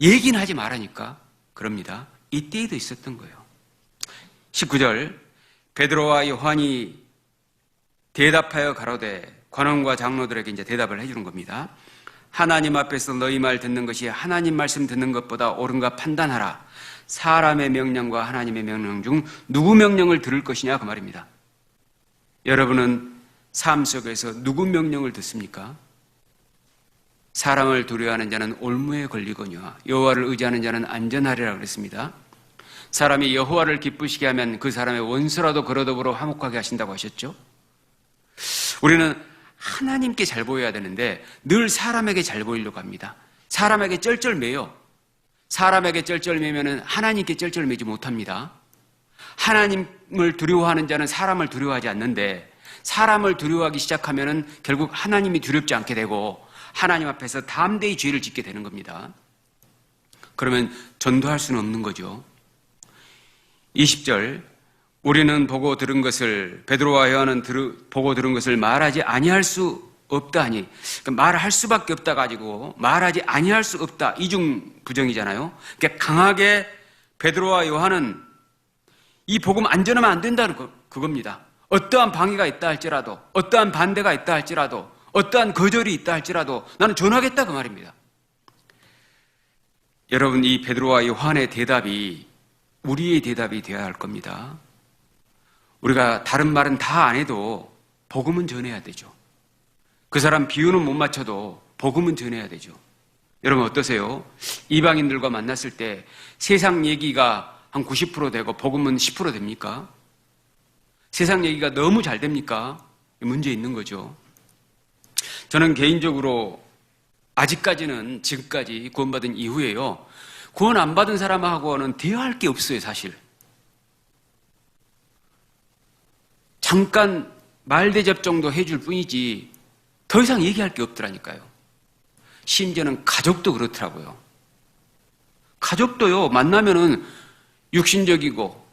얘기는 하지 말라니까. 그럽니다. 이때에도 있었던 거예요. 19절. 베드로와 요한이 대답하여 가로되, 관원과 장로들에게 이제 대답을 해주는 겁니다. 하나님 앞에서 너희 말 듣는 것이 하나님 말씀 듣는 것보다 옳은가 판단하라. 사람의 명령과 하나님의 명령 중 누구 명령을 들을 것이냐 그 말입니다. 여러분은 삶 속에서 누구 명령을 듣습니까? 사람을 두려워하는 자는 올무에 걸리거니와 여호와를 의지하는 자는 안전하리라 그랬습니다. 사람이 여호와를 기쁘시게 하면 그 사람의 원수라도 그로 더불어 화목하게 하신다고 하셨죠. 우리는 하나님께 잘 보여야 되는데 늘 사람에게 잘 보이려고 합니다. 사람에게 쩔쩔매요. 사람에게 쩔쩔매면 하나님께 쩔쩔매지 못합니다. 하나님을 두려워하는 자는 사람을 두려워하지 않는데 사람을 두려워하기 시작하면 결국 하나님이 두렵지 않게 되고 하나님 앞에서 담대히 죄를 짓게 되는 겁니다. 그러면 전도할 수는 없는 거죠. 20절. 우리는 보고 들은 것을, 베드로와 요한은 보고 들은 것을 말하지 아니할 수 없다 하니, 말할 수밖에 없다 가지고 말하지 아니할 수 없다, 이중 부정이잖아요. 그러니까 강하게 베드로와 요한은 이 복음 안 전하면 안 된다는 그겁니다. 어떠한 방해가 있다 할지라도, 어떠한 반대가 있다 할지라도, 어떠한 거절이 있다 할지라도 나는 전하겠다 그 말입니다. 여러분, 이 베드로와 요한의 대답이 우리의 대답이 되어야 할 겁니다. 우리가 다른 말은 다 안 해도 복음은 전해야 되죠. 그 사람 비유는 못 맞춰도 복음은 전해야 되죠. 여러분 어떠세요? 이방인들과 만났을 때 세상 얘기가 한 90% 되고 복음은 10% 됩니까? 세상 얘기가 너무 잘 됩니까? 문제 있는 거죠. 저는 개인적으로 아직까지는, 지금까지 구원받은 이후에요, 구원 안 받은 사람하고는 대화할 게 없어요, 사실. 잠깐 말대접 정도 해줄 뿐이지 더 이상 얘기할 게 없더라니까요. 심지어는 가족도 그렇더라고요. 가족도요, 만나면은 육신적이고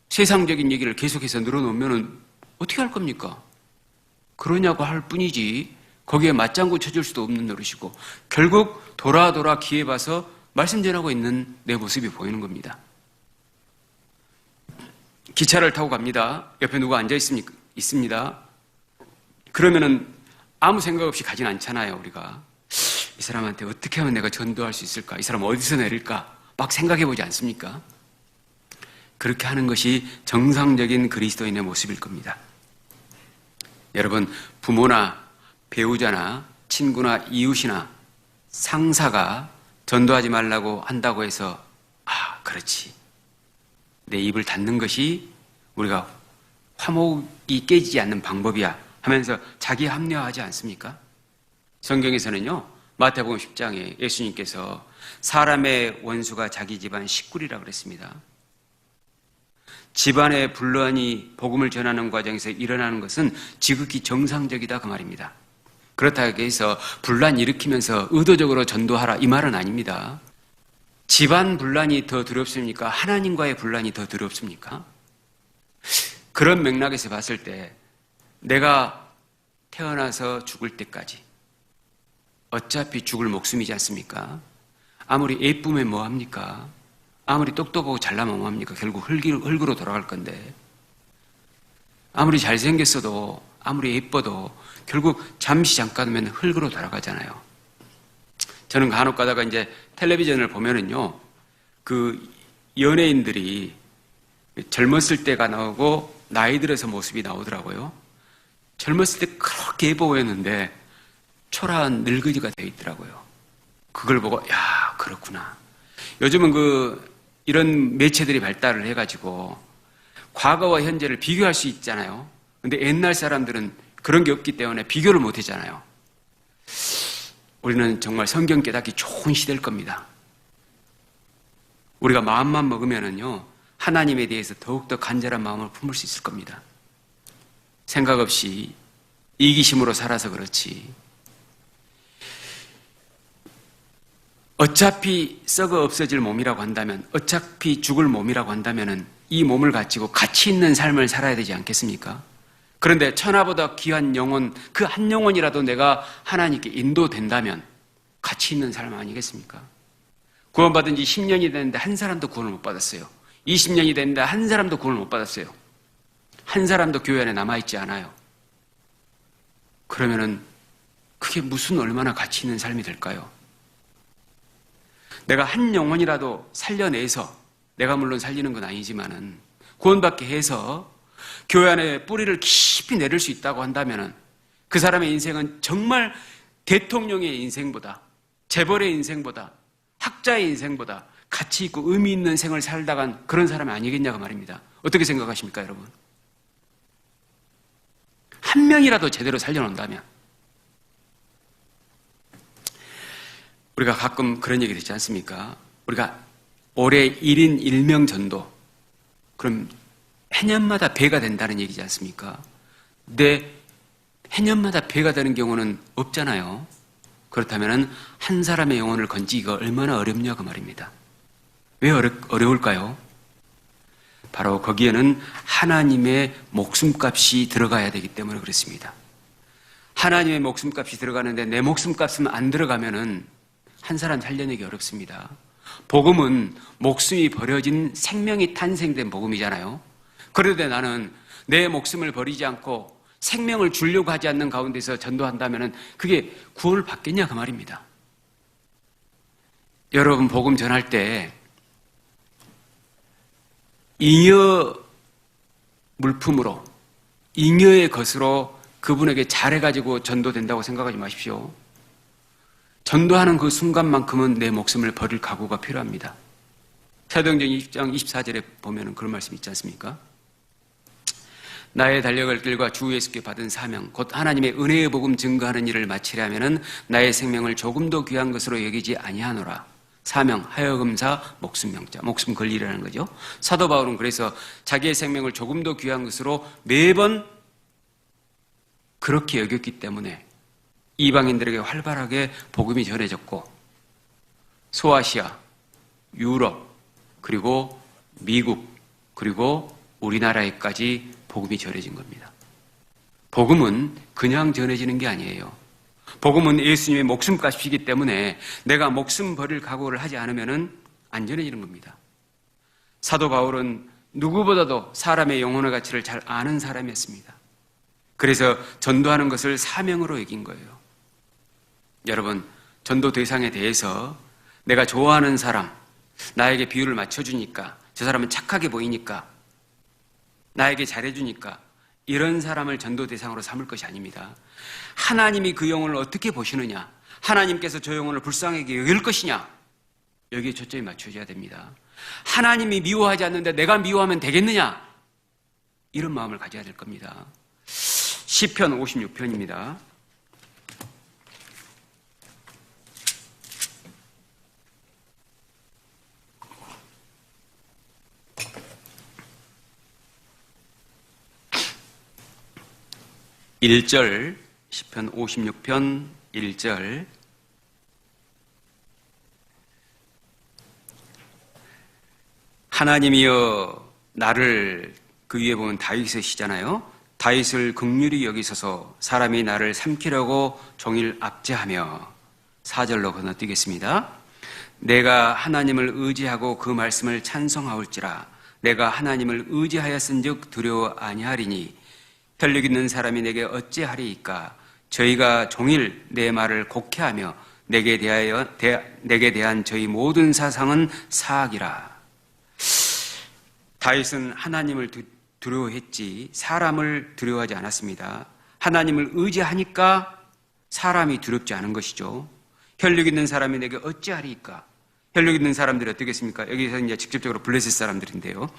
세상적인 얘기를 계속해서 늘어놓으면은 어떻게 할 겁니까? 그러냐고 할 뿐이지 거기에 맞장구 쳐줄 수도 없는 노릇이고 결국 돌아 기회 봐서 말씀 전하고 있는 내 모습이 보이는 겁니다. 기차를 타고 갑니다. 옆에 누가 앉아 있습니다. 그러면은 아무 생각 없이 가진 않잖아요, 우리가. 이 사람한테 어떻게 하면 내가 전도할 수 있을까? 이 사람 어디서 내릴까? 막 생각해 보지 않습니까? 그렇게 하는 것이 정상적인 그리스도인의 모습일 겁니다. 여러분, 부모나 배우자나 친구나 이웃이나 상사가 전도하지 말라고 한다고 해서 그렇지, 내 입을 닫는 것이 우리가 화목이 깨지지 않는 방법이야 하면서 자기 합리화하지 않습니까? 성경에서는요, 마태복음 10장에 예수님께서 사람의 원수가 자기 집안 식구리라고 그랬습니다. 집안의 분란이 복음을 전하는 과정에서 일어나는 것은 지극히 정상적이다 그 말입니다. 그렇다고 해서 분란 일으키면서 의도적으로 전도하라 이 말은 아닙니다. 집안 분란이 더 두렵습니까? 하나님과의 분란이 더 두렵습니까? 그런 맥락에서 봤을 때 내가 태어나서 죽을 때까지 어차피 죽을 목숨이지 않습니까? 아무리 예쁘면 뭐합니까? 아무리 똑똑하고 잘나면 뭐합니까? 결국 흙으로 돌아갈 건데, 아무리 잘생겼어도 아무리 예뻐도 결국 잠시 잠깐이면 흙으로 돌아가잖아요. 저는 간혹 가다가 이제 텔레비전을 보면은요, 그 연예인들이 젊었을 때가 나오고 나이 들어서 모습이 나오더라고요. 젊었을 때 그렇게 예뻐 보였는데 초라한 늙은이가 되어 있더라고요. 그걸 보고 그렇구나. 요즘은 이런 매체들이 발달을 해가지고 과거와 현재를 비교할 수 있잖아요. 근데 옛날 사람들은 그런 게 없기 때문에 비교를 못 했잖아요. 우리는 정말 성경 깨닫기 좋은 시대일 겁니다. 우리가 마음만 먹으면은요, 하나님에 대해서 더욱더 간절한 마음을 품을 수 있을 겁니다. 생각 없이 이기심으로 살아서 그렇지, 어차피 썩어 없어질 몸이라고 한다면, 어차피 죽을 몸이라고 한다면은 이 몸을 가지고 가치 있는 삶을 살아야 되지 않겠습니까? 그런데 천하보다 귀한 영혼, 그 한 영혼이라도 내가 하나님께 인도된다면 가치 있는 삶 아니겠습니까? 구원받은 지 10년이 됐는데 한 사람도 구원을 못 받았어요. 20년이 됐는데 한 사람도 구원을 못 받았어요. 한 사람도 교회 안에 남아있지 않아요. 그러면은 그게 무슨 얼마나 가치 있는 삶이 될까요? 내가 한 영혼이라도 살려내서, 내가 물론 살리는 건 아니지만은 구원받게 해서 교회 안에 뿌리를 깊이 내릴 수 있다고 한다면은 그 사람의 인생은 정말 대통령의 인생보다, 재벌의 인생보다, 학자의 인생보다 가치 있고 의미 있는 생을 살다간 그런 사람이 아니겠냐고 말입니다. 어떻게 생각하십니까, 여러분? 한 명이라도 제대로 살려놓는다면. 우리가 가끔 그런 얘기 듣지 않습니까? 우리가 올해 1인 1명 전도, 그럼 해년마다 배가 된다는 얘기지 않습니까? 근데 해년마다 배가 되는 경우는 없잖아요. 그렇다면 한 사람의 영혼을 건지기가 얼마나 어렵냐고 말입니다. 왜 어려울까요? 바로 거기에는 하나님의 목숨값이 들어가야 되기 때문에 그렇습니다. 하나님의 목숨값이 들어가는데 내 목숨값은 안 들어가면은 한 사람 살려내기 어렵습니다. 복음은 목숨이 버려진 생명이 탄생된 복음이잖아요. 그런데 나는 내 목숨을 버리지 않고 생명을 주려고 하지 않는 가운데서 전도한다면 그게 구원을 받겠냐 그 말입니다. 여러분, 복음 전할 때 잉여 물품으로, 잉여의 것으로 그분에게 잘해가지고 전도된다고 생각하지 마십시오. 전도하는 그 순간만큼은 내 목숨을 버릴 각오가 필요합니다. 사도행전 20장 24절에 보면 그런 말씀이 있지 않습니까? 나의 달려갈 길과 주 예수께 받은 사명, 곧 하나님의 은혜의 복음 증거하는 일을 마치려면 나의 생명을 조금도 귀한 것으로 여기지 아니하노라. 사명, 하여금사, 목숨명자, 목숨 걸리라는 거죠. 사도 바울은 그래서 자기의 생명을 조금도 귀한 것으로 매번 그렇게 여겼기 때문에 이방인들에게 활발하게 복음이 전해졌고, 소아시아, 유럽, 그리고 미국, 그리고 우리나라에까지 복음이 전해진 겁니다. 복음은 그냥 전해지는 게 아니에요. 복음은 예수님의 목숨값이기 때문에 내가 목숨 버릴 각오를 하지 않으면 안 전해지는 겁니다. 사도 바울은 누구보다도 사람의 영혼의 가치를 잘 아는 사람이었습니다. 그래서 전도하는 것을 사명으로 여긴 거예요. 여러분, 전도 대상에 대해서 내가 좋아하는 사람, 나에게 비율을 맞춰주니까, 저 사람은 착하게 보이니까, 나에게 잘해주니까 이런 사람을 전도 대상으로 삼을 것이 아닙니다. 하나님이 그 영혼을 어떻게 보시느냐, 하나님께서 저 영혼을 불쌍하게 여길 것이냐, 여기에 초점이 맞춰져야 됩니다. 하나님이 미워하지 않는데 내가 미워하면 되겠느냐, 이런 마음을 가져야 될 겁니다. 시편 56편입니다. (1절) 시편 56편 1절. 하나님이여 나를, 그 위에 보면 다윗의 시잖아요. 다윗을 긍휼히 여기소서. 사람이 나를 삼키려고 종일 압제하며. 4절로 건너뛰겠습니다. 내가 하나님을 의지하고 그 말씀을 찬송하올지라. 내가 하나님을 의지하였은즉 두려워 아니하리니 혈육 있는 사람이 내게 어찌하리이까. 저희가 종일 내 말을 곡해하며 내게 대한 저희 모든 사상은 사악이라. 다윗은 하나님을 두려워했지 사람을 두려워하지 않았습니다. 하나님을 의지하니까 사람이 두렵지 않은 것이죠. 혈육 있는 사람이 내게 어찌하리이까. 혈육 있는 사람들이 어떻겠습니까? 여기서 이제 직접적으로 블레셋 사람들인데요.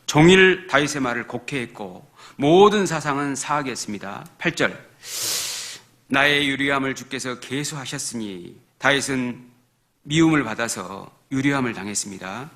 종일 다윗의 말을 곡해했고 모든 사상은 사악이었습니다. 8절. 나의 유리함을 주께서 계수하셨으니. 다윗은 미움을 받아서 유리함을 당했습니다.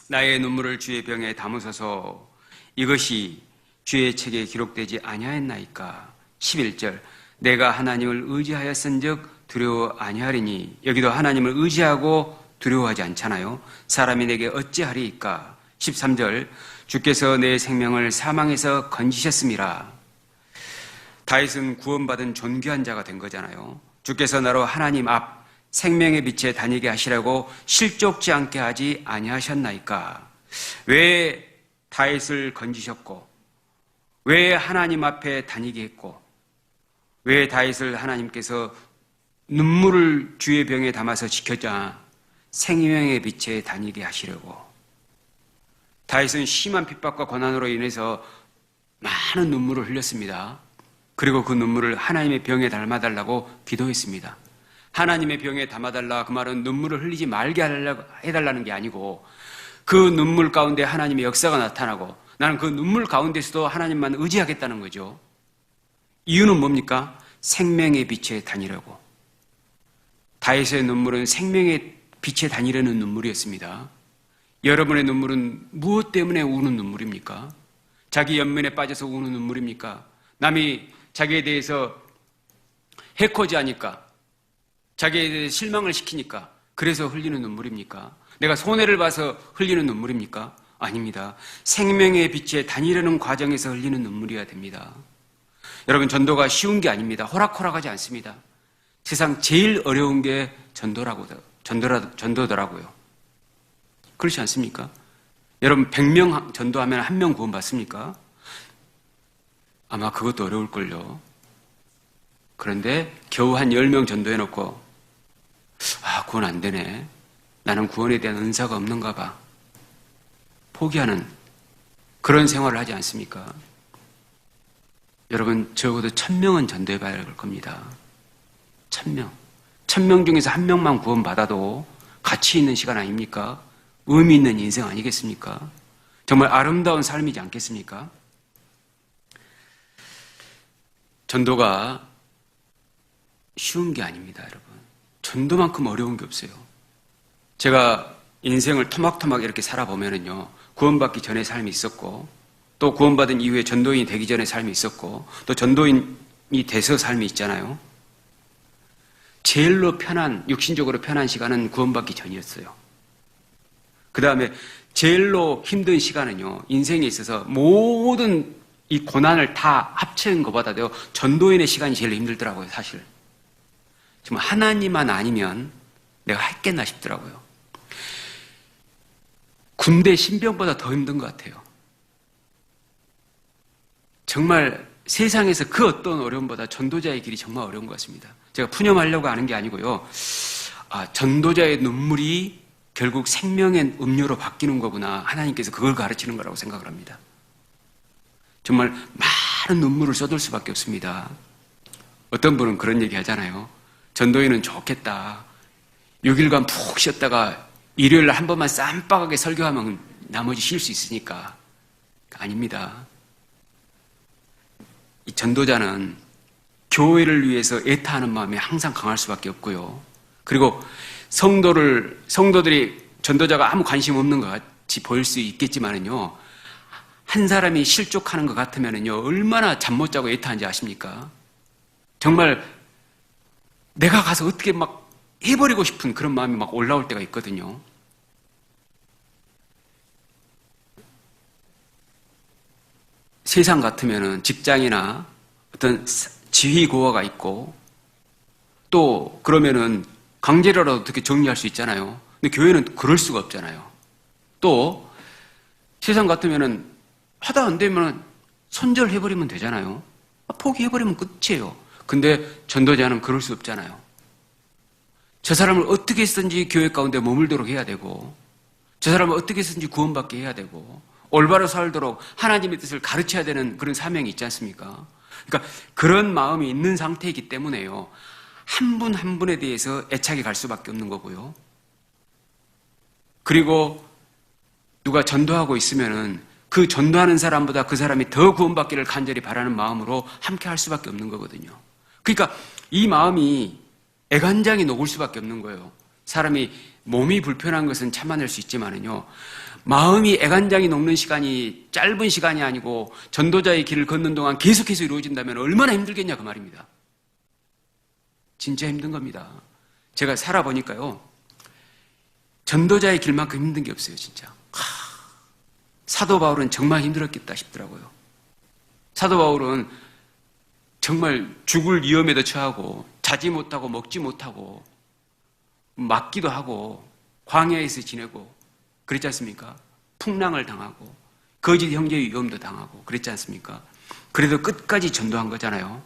나의 눈물을 주의 병에 담으소서. 이것이 주의 책에 기록되지 아니하였나이까. 11절. 내가 하나님을 의지하였은즉 두려워 아니하리니. 여기도 하나님을 의지하고 두려워하지 않잖아요. 사람이 내게 어찌하리이까. 13절. 주께서 내 생명을 사망에서 건지셨음이라. 다윗은 구원받은 존귀한 자가 된 거잖아요. 주께서 나로 하나님 앞 생명의 빛에 다니게 하시라고 실족지 않게 하지 아니하셨나이까. 왜 다윗을 건지셨고, 왜 하나님 앞에 다니게 했고, 왜 다윗을 하나님께서 눈물을 주의 병에 담아서 지켜자 생명의 빛에 다니게 하시려고. 다윗은 심한 핍박과 고난으로 인해서 많은 눈물을 흘렸습니다. 그리고 그 눈물을 하나님의 병에 담아달라고 기도했습니다. 하나님의 병에 담아달라, 그 말은 눈물을 흘리지 말게 해달라는 게 아니고 그 눈물 가운데 하나님의 역사가 나타나고 나는 그 눈물 가운데서도 하나님만 의지하겠다는 거죠. 이유는 뭡니까? 생명의 빛에 다니려고. 다윗의 눈물은 생명의 빛에 다니려는 눈물이었습니다. 여러분의 눈물은 무엇 때문에 우는 눈물입니까? 자기 연민에 빠져서 우는 눈물입니까? 남이 자기에 대해서 해코지하니까, 자기에 대해서 실망을 시키니까 그래서 흘리는 눈물입니까? 내가 손해를 봐서 흘리는 눈물입니까? 아닙니다. 생명의 빛에 다니려는 과정에서 흘리는 눈물이어야 됩니다. 여러분, 전도가 쉬운 게 아닙니다. 호락호락하지 않습니다. 세상 제일 어려운 게 전도더라고요. 그렇지 않습니까? 여러분, 100명 전도하면 1명 구원받습니까? 아마 그것도 어려울걸요. 그런데 겨우 한 10명 전도해놓고 구원 안 되네. 나는 구원에 대한 은사가 없는가 봐. 포기하는 그런 생활을 하지 않습니까? 여러분, 적어도 1000명은 전도해봐야 할 겁니다. 1000명. 1000명 중에서 1명만 구원받아도 가치 있는 시간 아닙니까? 의미 있는 인생 아니겠습니까? 정말 아름다운 삶이지 않겠습니까? 전도가 쉬운 게 아닙니다, 여러분. 전도만큼 어려운 게 없어요. 제가 인생을 토막토막 이렇게 살아보면은요, 구원받기 전의 삶이 있었고, 또 구원받은 이후에 전도인이 되기 전의 삶이 있었고, 또 전도인이 돼서 삶이 있잖아요. 제일로 편한, 육신적으로 편한 시간은 구원받기 전이었어요. 그 다음에 제일로 힘든 시간은요, 인생에 있어서 모든 이 고난을 다 합친 것보다도 전도인의 시간이 제일 힘들더라고요, 사실. 정말 하나님만 아니면 내가 했겠나 싶더라고요. 군대 신병보다 더 힘든 것 같아요. 정말 세상에서 그 어떤 어려움보다 전도자의 길이 정말 어려운 것 같습니다. 제가 푸념하려고 하는 게 아니고요. 전도자의 눈물이 결국 생명의 음료로 바뀌는 거구나. 하나님께서 그걸 가르치는 거라고 생각을 합니다. 정말 많은 눈물을 쏟을 수밖에 없습니다. 어떤 분은 그런 얘기 하잖아요. 전도인은 좋겠다. 6일간 푹 쉬었다가 일요일 한 번만 쌈박하게 설교하면 나머지 쉴 수 있으니까. 아닙니다. 이 전도자는 교회를 위해서 애타하는 마음이 항상 강할 수밖에 없고요. 그리고 성도들이 전도자가 아무 관심 없는 것 같이 보일 수 있겠지만은요, 한 사람이 실족하는 것 같으면은요, 얼마나 잠 못 자고 애타한지 아십니까? 정말 내가 가서 어떻게 막 해버리고 싶은 그런 마음이 막 올라올 때가 있거든요. 세상 같으면은 직장이나 어떤 지휘고하가 있고 또 그러면은 강제로라도 어떻게 정리할 수 있잖아요. 근데 교회는 그럴 수가 없잖아요. 또 세상 같으면은 하다 안 되면 손절해버리면 되잖아요. 포기해버리면 끝이에요. 근데 전도자는 그럴 수 없잖아요. 저 사람을 어떻게 했든지 교회 가운데 머물도록 해야 되고, 저 사람을 어떻게 했든지 구원받게 해야 되고, 올바로 살도록 하나님의 뜻을 가르쳐야 되는 그런 사명이 있지 않습니까? 그러니까 그런 마음이 있는 상태이기 때문에요. 한 분 한 분에 대해서 애착이 갈 수밖에 없는 거고요. 그리고 누가 전도하고 있으면은 그 전도하는 사람보다 그 사람이 더 구원받기를 간절히 바라는 마음으로 함께 할 수밖에 없는 거거든요. 그러니까 이 마음이 애간장이 녹을 수밖에 없는 거예요. 사람이 몸이 불편한 것은 참아낼 수 있지만은요, 마음이 애간장이 녹는 시간이 짧은 시간이 아니고 전도자의 길을 걷는 동안 계속해서 이루어진다면 얼마나 힘들겠냐 그 말입니다. 진짜 힘든 겁니다. 제가 살아보니까요, 전도자의 길만큼 힘든 게 없어요, 진짜. 사도 바울은 정말 힘들었겠다 싶더라고요. 사도 바울은 정말 죽을 위험에도 처하고 자지 못하고 먹지 못하고 맞기도 하고 광야에서 지내고 그랬지 않습니까? 풍랑을 당하고 거짓 형제의 위험도 당하고 그랬지 않습니까? 그래도 끝까지 전도한 거잖아요.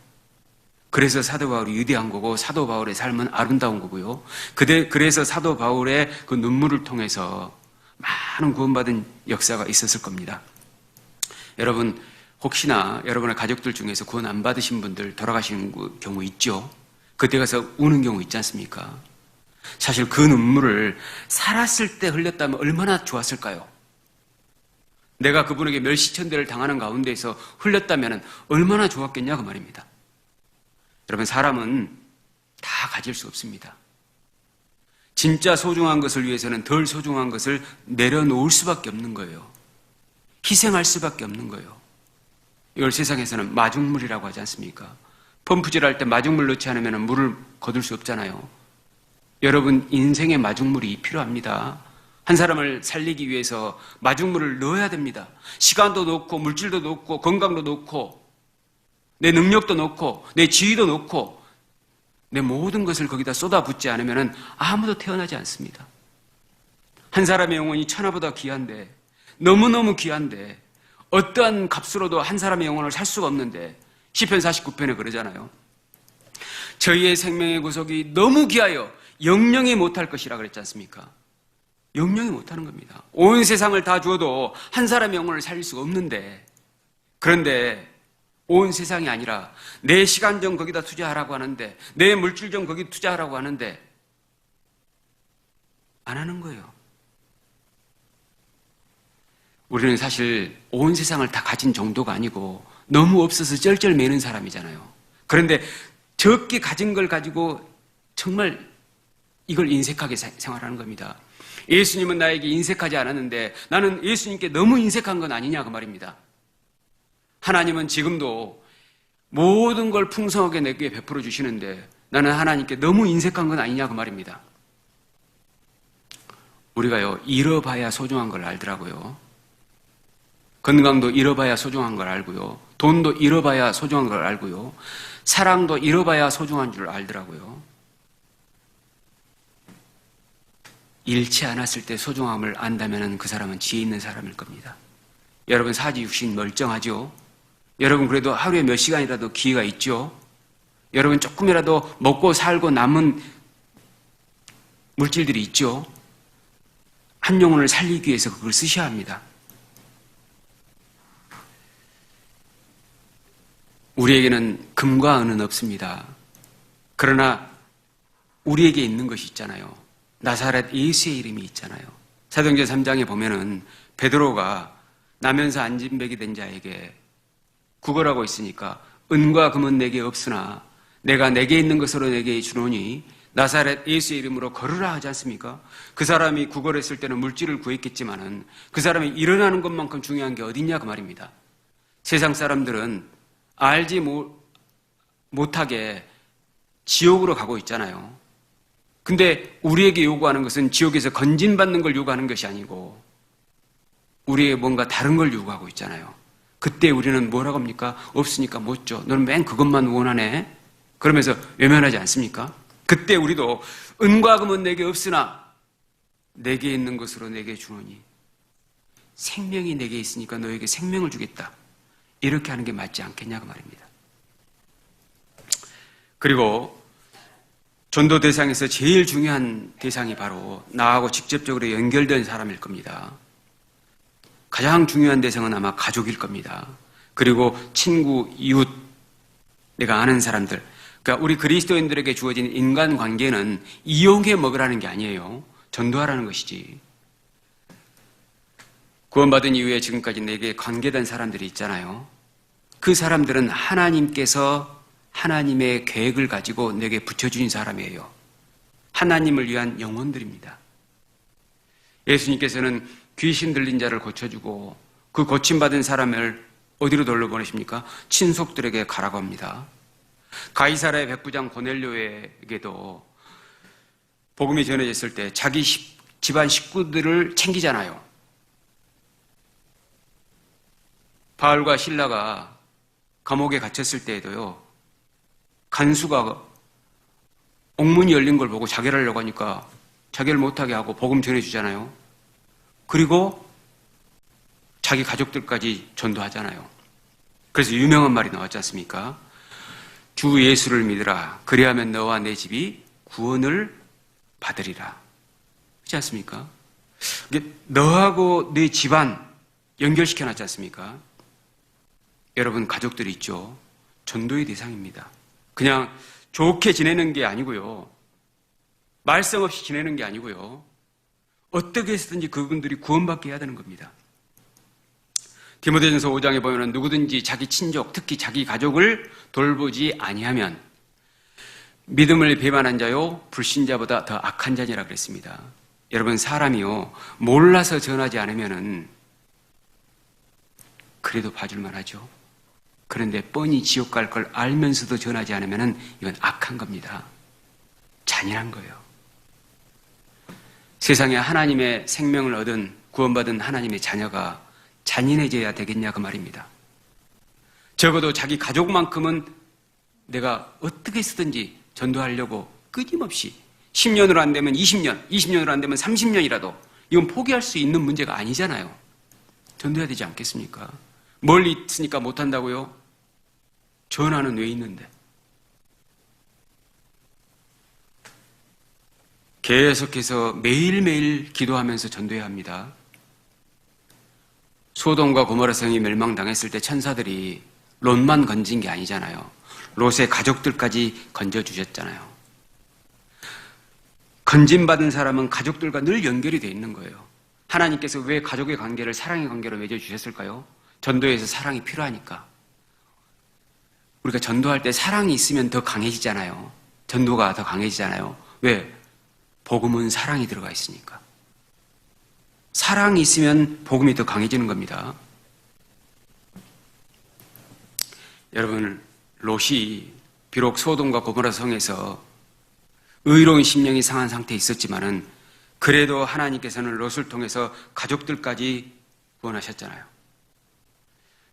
그래서 사도 바울이 위대한 거고 사도 바울의 삶은 아름다운 거고요. 그래서 사도 바울의 그 눈물을 통해서 많은 구원받은 역사가 있었을 겁니다. 여러분, 혹시나 여러분의 가족들 중에서 구원 안 받으신 분들 돌아가시는 경우 있죠? 그때 가서 우는 경우 있지 않습니까? 사실 그 눈물을 살았을 때 흘렸다면 얼마나 좋았을까요? 내가 그분에게 멸시천대를 당하는 가운데에서 흘렸다면 얼마나 좋았겠냐 그 말입니다. 여러분, 사람은 다 가질 수 없습니다. 진짜 소중한 것을 위해서는 덜 소중한 것을 내려놓을 수밖에 없는 거예요. 희생할 수밖에 없는 거예요. 이걸 세상에서는 마중물이라고 하지 않습니까? 펌프질 할 때 마중물 넣지 않으면 물을 거둘 수 없잖아요. 여러분, 인생에 마중물이 필요합니다. 한 사람을 살리기 위해서 마중물을 넣어야 됩니다. 시간도 넣고 물질도 넣고 건강도 넣고 내 능력도 넣고 내 지위도 넣고 내 모든 것을 거기다 쏟아붓지 않으면 아무도 태어나지 않습니다. 한 사람의 영혼이 천하보다 귀한데, 너무너무 귀한데 어떠한 값으로도 한 사람의 영혼을 살 수가 없는데 시편 49편에 그러잖아요. 저희의 생명의 구속이 너무 귀하여 영영이 못할 것이라 그랬지 않습니까? 영영이 못하는 겁니다. 온 세상을 다 주어도 한 사람의 영혼을 살릴 수가 없는데, 그런데 온 세상이 아니라 내 시간 좀 거기다 투자하라고 하는데, 내 물질 좀 거기 투자하라고 하는데 안 하는 거예요. 우리는 사실 온 세상을 다 가진 정도가 아니고 너무 없어서 쩔쩔매는 사람이잖아요. 그런데 적게 가진 걸 가지고 정말 이걸 인색하게 생활하는 겁니다. 예수님은 나에게 인색하지 않았는데 나는 예수님께 너무 인색한 건 아니냐 그 말입니다. 하나님은 지금도 모든 걸 풍성하게 내게 베풀어 주시는데 나는 하나님께 너무 인색한 건 아니냐 그 말입니다. 우리가요, 잃어봐야 소중한 걸 알더라고요. 건강도 잃어봐야 소중한 걸 알고요. 돈도 잃어봐야 소중한 걸 알고요. 사랑도 잃어봐야 소중한 줄 알더라고요. 잃지 않았을 때 소중함을 안다면 그 사람은 지혜 있는 사람일 겁니다. 여러분, 사지 육신 멀쩡하죠? 여러분 그래도 하루에 몇 시간이라도 기회가 있죠. 여러분 조금이라도 먹고 살고 남은 물질들이 있죠. 한 영혼을 살리기 위해서 그걸 쓰셔야 합니다. 우리에게는 금과 은은 없습니다. 그러나 우리에게 있는 것이 있잖아요. 나사렛 예수의 이름이 있잖아요. 사도행전 3장에 보면은 베드로가 나면서 안진뱅이 된 자에게 구걸하고 있으니까 은과 금은 내게 없으나 내가 내게 있는 것으로 내게 주노니 나사렛 예수의 이름으로 걸으라 하지 않습니까? 그 사람이 구걸했을 때는 물질을 구했겠지만은 그 사람이 일어나는 것만큼 중요한 게 어딨냐 그 말입니다. 세상 사람들은 알지 못하게 지옥으로 가고 있잖아요. 근데 우리에게 요구하는 것은 지옥에서 건진받는 걸 요구하는 것이 아니고 우리에게 뭔가 다른 걸 요구하고 있잖아요. 그때 우리는 뭐라고 합니까? 없으니까 못 줘. 너는 맨 그것만 원하네. 그러면서 외면하지 않습니까? 그때 우리도 은과 금은 내게 없으나 내게 있는 것으로 내게 주노니 생명이 내게 있으니까 너에게 생명을 주겠다. 이렇게 하는 게 맞지 않겠냐 그 말입니다. 그리고 전도 대상에서 제일 중요한 대상이 바로 나하고 직접적으로 연결된 사람일 겁니다. 가장 중요한 대상은 아마 가족일 겁니다. 그리고 친구, 이웃, 내가 아는 사람들. 그러니까 우리 그리스도인들에게 주어진 인간관계는 이용해 먹으라는 게 아니에요. 전도하라는 것이지. 구원받은 이후에 지금까지 내게 관계된 사람들이 있잖아요. 그 사람들은 하나님께서 하나님의 계획을 가지고 내게 붙여주신 사람이에요. 하나님을 위한 영혼들입니다. 예수님께서는 귀신 들린 자를 고쳐주고 그 고침받은 사람을 어디로 돌려보내십니까? 친속들에게 가라고 합니다. 가이사라의 백부장 고넬료에게도 복음이 전해졌을 때 자기 집안 식구들을 챙기잖아요. 바울과 실라가 감옥에 갇혔을 때에도요. 간수가 옥문이 열린 걸 보고 자결하려고 하니까 자결 못하게 하고 복음 전해주잖아요. 그리고 자기 가족들까지 전도하잖아요. 그래서 유명한 말이 나왔지 않습니까? 주 예수를 믿으라. 그리하면 너와 내 집이 구원을 받으리라. 그렇지 않습니까? 너하고 내 집안 연결시켜놨지 않습니까? 여러분 가족들이 있죠. 전도의 대상입니다. 그냥 좋게 지내는 게 아니고요. 말썽 없이 지내는 게 아니고요. 어떻게 해서든지 그분들이 구원받게 해야 되는 겁니다. 디모데전서 5장에 보면 누구든지 자기 친족, 특히 자기 가족을 돌보지 아니하면 믿음을 배반한 자요 불신자보다 더 악한 자니라 그랬습니다. 여러분 사람이요 몰라서 전하지 않으면은 그래도 봐줄만 하죠. 그런데 뻔히 지옥 갈 걸 알면서도 전하지 않으면은 이건 악한 겁니다. 잔인한 거예요. 세상에 하나님의 생명을 얻은 구원받은 하나님의 자녀가 잔인해져야 되겠냐 그 말입니다. 적어도 자기 가족만큼은 내가 어떻게 쓰든지 전도하려고 끊임없이 10년으로 안 되면 20년, 20년으로 안 되면 30년이라도 이건 포기할 수 있는 문제가 아니잖아요. 전도해야 되지 않겠습니까? 멀리 있으니까 못한다고요? 전화는 왜 있는데? 계속해서 매일매일 기도하면서 전도해야 합니다. 소돔과 고모라 성이 멸망당했을 때 천사들이 롯만 건진 게 아니잖아요. 롯의 가족들까지 건져주셨잖아요. 건진받은 사람은 가족들과 늘 연결이 되어 있는 거예요. 하나님께서 왜 가족의 관계를 사랑의 관계로 맺어주셨을까요? 전도에서 사랑이 필요하니까. 우리가 전도할 때 사랑이 있으면 더 강해지잖아요. 전도가 더 강해지잖아요. 왜? 복음은 사랑이 들어가 있으니까. 사랑이 있으면 복음이 더 강해지는 겁니다. 여러분, 롯이 비록 소돔과 고모라 성에서 의로운 심령이 상한 상태에 있었지만은 그래도 하나님께서는 롯을 통해서 가족들까지 구원하셨잖아요.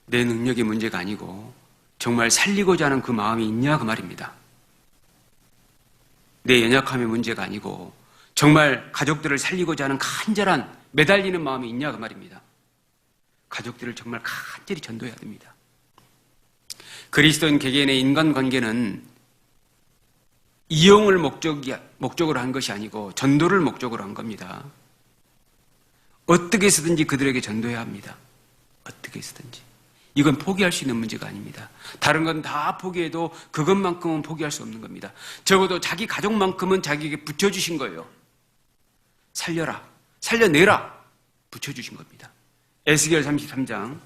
내 능력이 문제가 아니고 정말 살리고자 하는 그 마음이 있냐 그 말입니다. 내 연약함의 문제가 아니고 정말 가족들을 살리고자 하는 간절한 매달리는 마음이 있냐 그 말입니다. 가족들을 정말 간절히 전도해야 됩니다. 그리스도인 개개인의 인간관계는 이용을 목적으로 한 것이 아니고 전도를 목적으로 한 겁니다. 어떻게 해서든지 그들에게 전도해야 합니다. 어떻게 해서든지. 이건 포기할 수 있는 문제가 아닙니다. 다른 건 다 포기해도 그것만큼은 포기할 수 없는 겁니다. 적어도 자기 가족만큼은 자기에게 붙여주신 거예요. 살려라, 살려내라 붙여주신 겁니다. 에스겔 33장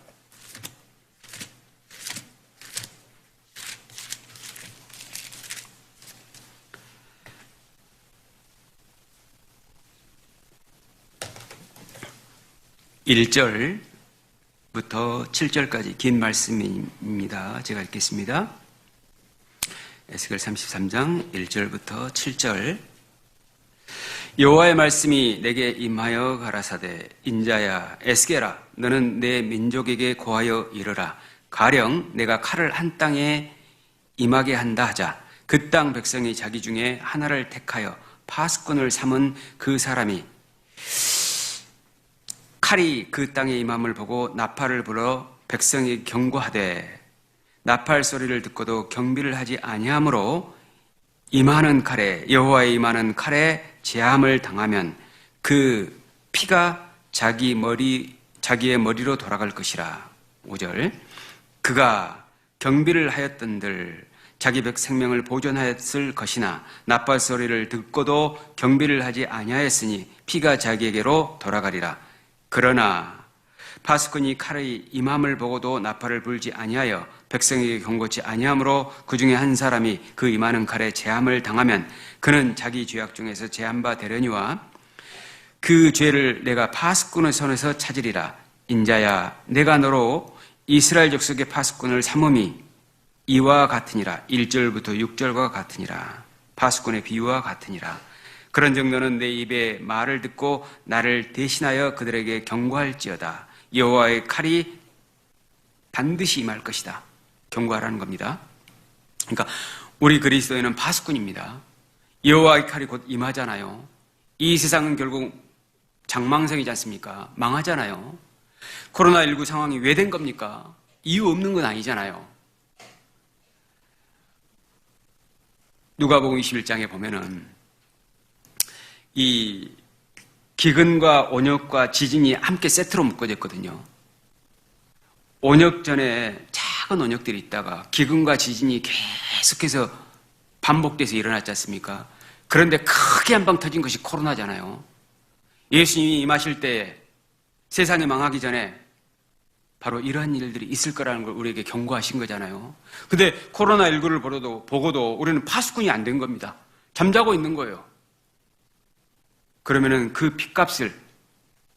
1절부터 7절까지 긴 말씀입니다. 제가 읽겠습니다. 에스겔 33장 1절부터 7절. 여호와의 말씀이 내게 임하여 가라사대 인자야 에스겔아 너는 내 민족에게 고하여 이르라 가령 내가 칼을 한 땅에 임하게 한다 하자 그 땅 백성이 자기 중에 하나를 택하여 파수꾼을 삼은 그 사람이 칼이 그 땅에 임함을 보고 나팔을 불어 백성이 경고하되 나팔 소리를 듣고도 경비를 하지 아니하므로 임하는 칼에 여호와의 임하는 칼에 재함을 당하면 그 피가 자기의 머리로 돌아갈 것이라. 5절 그가 경비를 하였던들 자기 생명을 보존하였을 것이나 나팔 소리를 듣고도 경비를 하지 아니하였으니 피가 자기에게로 돌아가리라. 그러나 파수꾼이 칼의 임함을 보고도 나팔을 불지 아니하여 백성에게 경고치 아니하므로 그 중에 한 사람이 그 임하는 칼에 재함을 당하면 그는 자기 죄악 중에서 재한 바 되려니와 그 죄를 내가 파수꾼의 손에서 찾으리라. 인자야 내가 너로 이스라엘 족속의 파수꾼을 삼음이 이와 같으니라. 1절부터 6절과 같으니라. 파수꾼의 비유와 같으니라. 그런 정도는 내 입에 말을 듣고 나를 대신하여 그들에게 경고할지어다. 여호와의 칼이 반드시 임할 것이다. 경고하라는 겁니다. 그러니까 우리 그리스도인은 파수꾼입니다. 여호와의 칼이 곧 임하잖아요. 이 세상은 결국 장망성이지 않습니까? 망하잖아요. 코로나19 상황이 왜 된 겁니까? 이유 없는 건 아니잖아요. 누가복음 21장에 보면은 이 기근과 온역과 지진이 함께 세트로 묶어졌거든요. 온역 전에 작은 온역들이 있다가 기근과 지진이 계속해서 반복돼서 일어났지 않습니까? 그런데 크게 한 방 터진 것이 코로나잖아요. 예수님이 임하실 때 세상이 망하기 전에 바로 이러한 일들이 있을 거라는 걸 우리에게 경고하신 거잖아요. 근데 코로나19를 보고도 우리는 파수꾼이 안 된 겁니다. 잠자고 있는 거예요. 그러면은 그 핏값을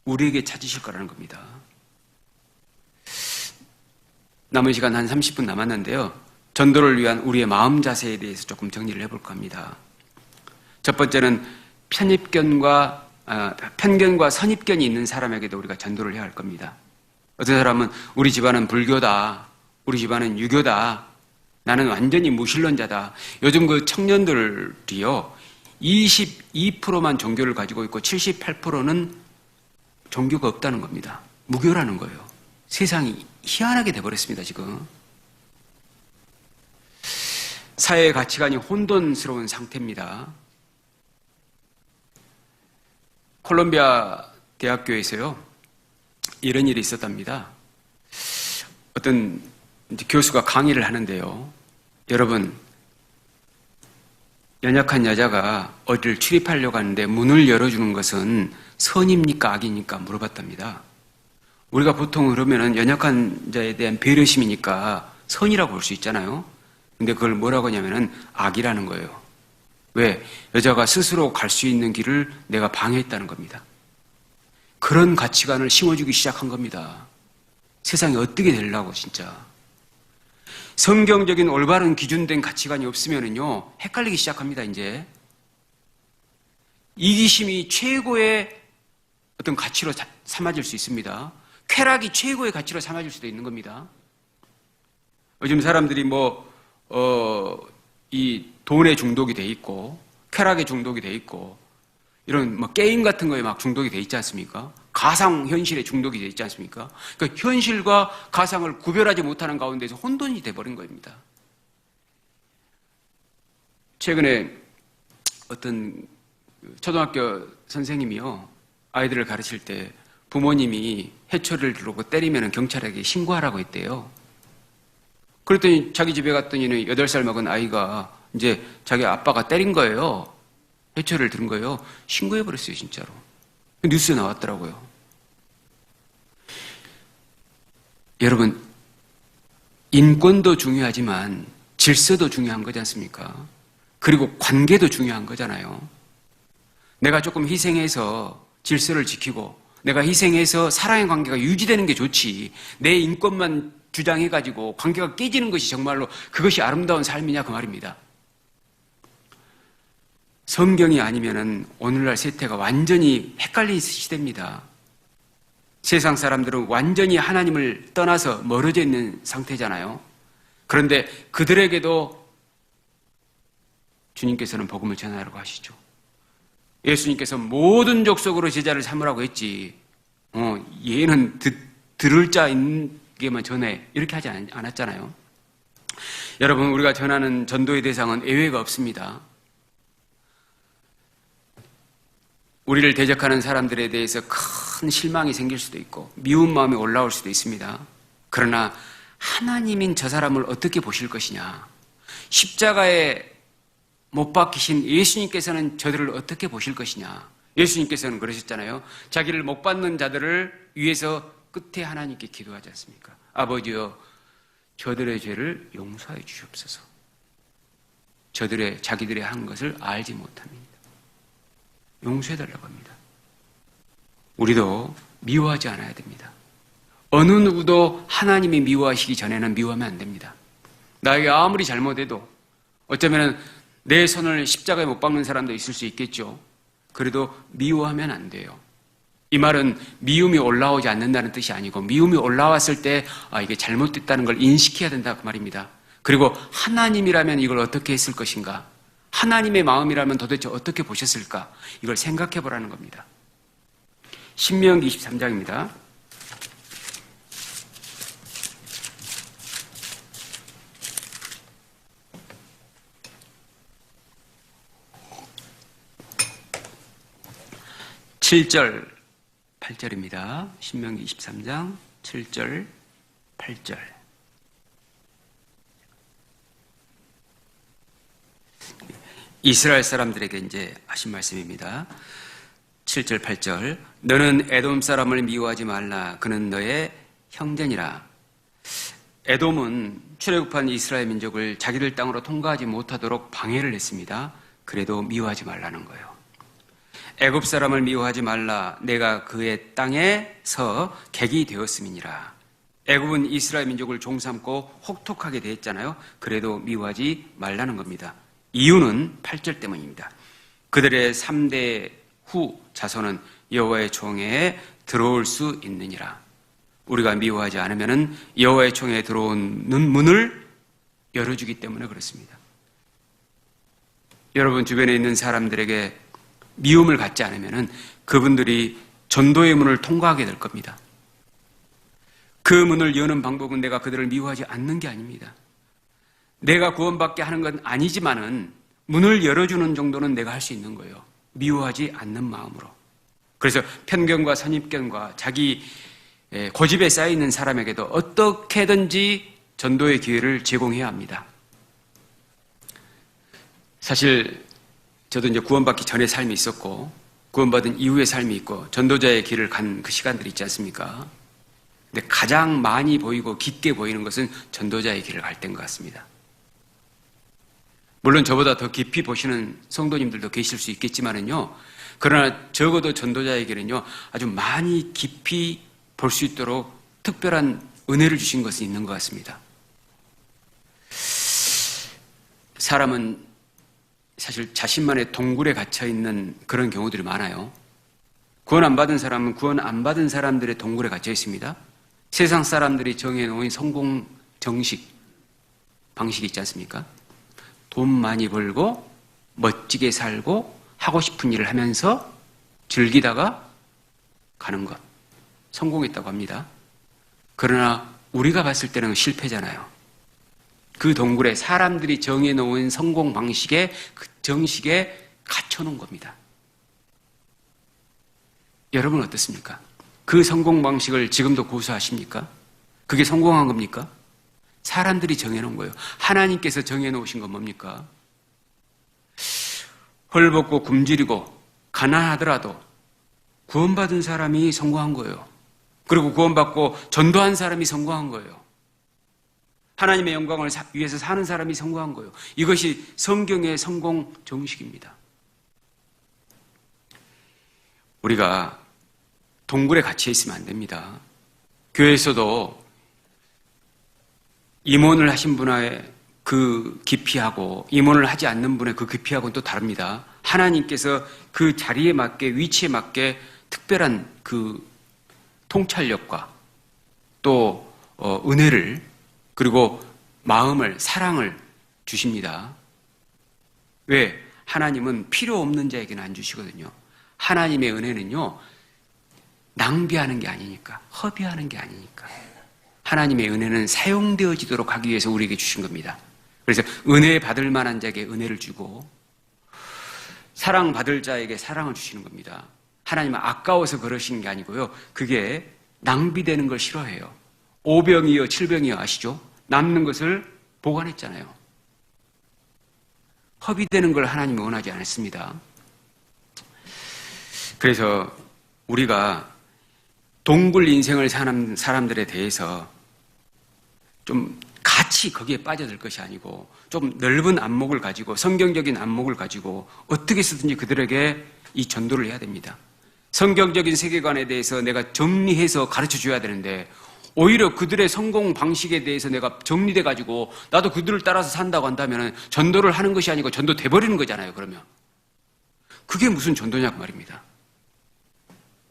우리에게 찾으실 거라는 겁니다. 남은 시간 한 30분 남았는데요. 전도를 위한 우리의 마음 자세에 대해서 조금 정리를 해볼까 합니다. 첫 번째는 편견과 선입견이 있는 사람에게도 우리가 전도를 해야 할 겁니다. 어떤 사람은 우리 집안은 불교다, 우리 집안은 유교다, 나는 완전히 무신론자다. 요즘 그 청년들이요 22%만 종교를 가지고 있고 78%는 종교가 없다는 겁니다. 무교라는 거예요. 세상이 희한하게 돼버렸습니다. 지금 사회의 가치관이 혼돈스러운 상태입니다. 콜롬비아 대학교에서요 이런 일이 있었답니다. 어떤 교수가 강의를 하는데요. 여러분, 연약한 여자가 어디를 출입하려고 하는데 문을 열어주는 것은 선입니까 악입니까 물어봤답니다. 우리가 보통 그러면은 연약한 자에 대한 배려심이니까 선이라고 볼 수 있잖아요. 근데 그걸 뭐라고 하냐면은 악이라는 거예요. 왜? 여자가 스스로 갈 수 있는 길을 내가 방해했다는 겁니다. 그런 가치관을 심어주기 시작한 겁니다. 세상이 어떻게 되려고 진짜. 성경적인 올바른 기준된 가치관이 없으면은요, 헷갈리기 시작합니다, 이제. 이기심이 최고의 어떤 가치로 삼아질 수 있습니다. 쾌락이 최고의 가치로 삼아질 수도 있는 겁니다. 요즘 사람들이 이 돈에 중독이 돼 있고, 쾌락에 중독이 돼 있고, 이런 게임 같은 거에 막 중독이 돼 있지 않습니까? 가상 현실에 중독이 되어 있지 않습니까? 그러니까 현실과 가상을 구별하지 못하는 가운데서 혼돈이 돼버린 겁니다. 최근에 어떤 초등학교 선생님이요, 아이들을 가르칠 때 부모님이 해초를 들고 때리면 경찰에게 신고하라고 했대요. 그랬더니 자기 집에 갔더니 8살 먹은 아이가 이제 자기 아빠가 때린 거예요. 해초를 들은 거예요. 신고해버렸어요, 진짜로. 뉴스에 나왔더라고요. 여러분, 인권도 중요하지만 질서도 중요한 거지 않습니까? 그리고 관계도 중요한 거잖아요. 내가 조금 희생해서 질서를 지키고 내가 희생해서 사랑의 관계가 유지되는 게 좋지, 내 인권만 주장해가지고 관계가 깨지는 것이 정말로 그것이 아름다운 삶이냐, 그 말입니다. 성경이 아니면은 오늘날 세태가 완전히 헷갈린 시대입니다. 세상 사람들은 완전히 하나님을 떠나서 멀어져 있는 상태잖아요. 그런데 그들에게도 주님께서는 복음을 전하라고 하시죠. 예수님께서 모든 족속으로 제자를 삼으라고 했지, 얘는 들을 자에게만 전해, 이렇게 하지 않았잖아요. 여러분, 우리가 전하는 전도의 대상은 예외가 없습니다. 우리를 대적하는 사람들에 대해서 큰 실망이 생길 수도 있고 미운 마음이 올라올 수도 있습니다. 그러나 하나님인 저 사람을 어떻게 보실 것이냐, 십자가에 못 박히신 예수님께서는 저들을 어떻게 보실 것이냐. 예수님께서는 그러셨잖아요. 자기를 못 받는 자들을 위해서 끝에 하나님께 기도하지 않습니까? 아버지여, 저들의 죄를 용서해 주시옵소서. 자기들의 한 것을 알지 못합니다. 용서해달라고 합니다. 우리도 미워하지 않아야 됩니다. 어느 누구도 하나님이 미워하시기 전에는 미워하면 안 됩니다. 나에게 아무리 잘못해도, 어쩌면 내 손을 십자가에 못 박는 사람도 있을 수 있겠죠. 그래도 미워하면 안 돼요. 이 말은 미움이 올라오지 않는다는 뜻이 아니고, 미움이 올라왔을 때 이게 잘못됐다는 걸 인식해야 된다, 그 말입니다. 그리고 하나님이라면 이걸 어떻게 했을 것인가, 하나님의 마음이라면 도대체 어떻게 보셨을까, 이걸 생각해 보라는 겁니다. 신명기 23장입니다. (7절) (8절입니다) 신명기 23장 7절 8절. 이스라엘 사람들에게 이제 하신 말씀입니다. 7절 8절. 너는 에돔 사람을 미워하지 말라. 그는 너의 형제니라. 에돔은 출애굽한 이스라엘 민족을 자기들 땅으로 통과하지 못하도록 방해를 했습니다. 그래도 미워하지 말라는 거예요. 애굽 사람을 미워하지 말라. 내가 그의 땅에서 객이 되었음이니라. 애굽은 이스라엘 민족을 종삼고 혹독하게 대했잖아요. 그래도 미워하지 말라는 겁니다. 이유는 8절 때문입니다. 그들의 3대 후 자손은 여호와의 총회에 들어올 수 있느니라. 우리가 미워하지 않으면 여호와의 총회에 들어오는 문을 열어주기 때문에 그렇습니다. 여러분 주변에 있는 사람들에게 미움을 갖지 않으면 그분들이 전도의 문을 통과하게 될 겁니다. 그 문을 여는 방법은 내가 그들을 미워하지 않는 게 아닙니다. 내가 구원받게 하는 건 아니지만은 문을 열어주는 정도는 내가 할 수 있는 거예요. 미워하지 않는 마음으로. 그래서 편견과 선입견과 자기 고집에 쌓여있는 사람에게도 어떻게든지 전도의 기회를 제공해야 합니다. 사실 저도 이제 구원받기 전의 삶이 있었고 구원받은 이후의 삶이 있고 전도자의 길을 간 그 시간들이 있지 않습니까? 근데 가장 많이 보이고 깊게 보이는 것은 전도자의 길을 갈 때인 것 같습니다. 물론 저보다 더 깊이 보시는 성도님들도 계실 수 있겠지만은요, 그러나 적어도 전도자의 길은요 아주 많이 깊이 볼 수 있도록 특별한 은혜를 주신 것이 있는 것 같습니다. 사람은 사실 자신만의 동굴에 갇혀 있는 그런 경우들이 많아요. 구원 안 받은 사람은 구원 안 받은 사람들의 동굴에 갇혀 있습니다. 세상 사람들이 정해놓은 성공 정식 방식이 있지 않습니까? 돈 많이 벌고 멋지게 살고 하고 싶은 일을 하면서 즐기다가 가는 것, 성공했다고 합니다. 그러나 우리가 봤을 때는 실패잖아요. 그 동굴에 사람들이 정해놓은 성공 방식에, 그 정식에 갇혀놓은 겁니다. 여러분 어떻습니까? 그 성공 방식을 지금도 고수하십니까? 그게 성공한 겁니까? 사람들이 정해놓은 거예요. 하나님께서 정해놓으신 건 뭡니까? 헐벗고 굶주리고 가난하더라도 구원받은 사람이 성공한 거예요. 그리고 구원받고 전도한 사람이 성공한 거예요. 하나님의 영광을 위해서 사는 사람이 성공한 거예요. 이것이 성경의 성공 정식입니다. 우리가 동굴에 갇혀 있으면 안 됩니다. 교회에서도 임원을 하신 분의 그 깊이하고 임원을 하지 않는 분의 그 깊이하고는 또 다릅니다. 하나님께서 그 자리에 맞게, 위치에 맞게 특별한 그 통찰력과 또 은혜를, 그리고 마음을, 사랑을 주십니다. 왜? 하나님은 필요 없는 자에게는 안 주시거든요. 하나님의 은혜는요, 낭비하는 게 아니니까, 허비하는 게 아니니까. 하나님의 은혜는 사용되어지도록 하기 위해서 우리에게 주신 겁니다. 그래서 은혜 받을 만한 자에게 은혜를 주고 사랑받을 자에게 사랑을 주시는 겁니다. 하나님은 아까워서 그러시는 게 아니고요. 그게 낭비되는 걸 싫어해요. 5병이요 7병이요 아시죠? 남는 것을 보관했잖아요. 허비되는 걸 하나님은 원하지 않았습니다. 그래서 우리가 동굴 인생을 사는 사람들에 대해서 좀 같이 거기에 빠져들 것이 아니고 좀 넓은 안목을 가지고, 성경적인 안목을 가지고 어떻게 쓰든지 그들에게 이 전도를 해야 됩니다. 성경적인 세계관에 대해서 내가 정리해서 가르쳐 줘야 되는데 오히려 그들의 성공 방식에 대해서 내가 정리돼 가지고 나도 그들을 따라서 산다고 한다면 전도를 하는 것이 아니고 전도돼 버리는 거잖아요. 그러면 그게 무슨 전도냐고 말입니다.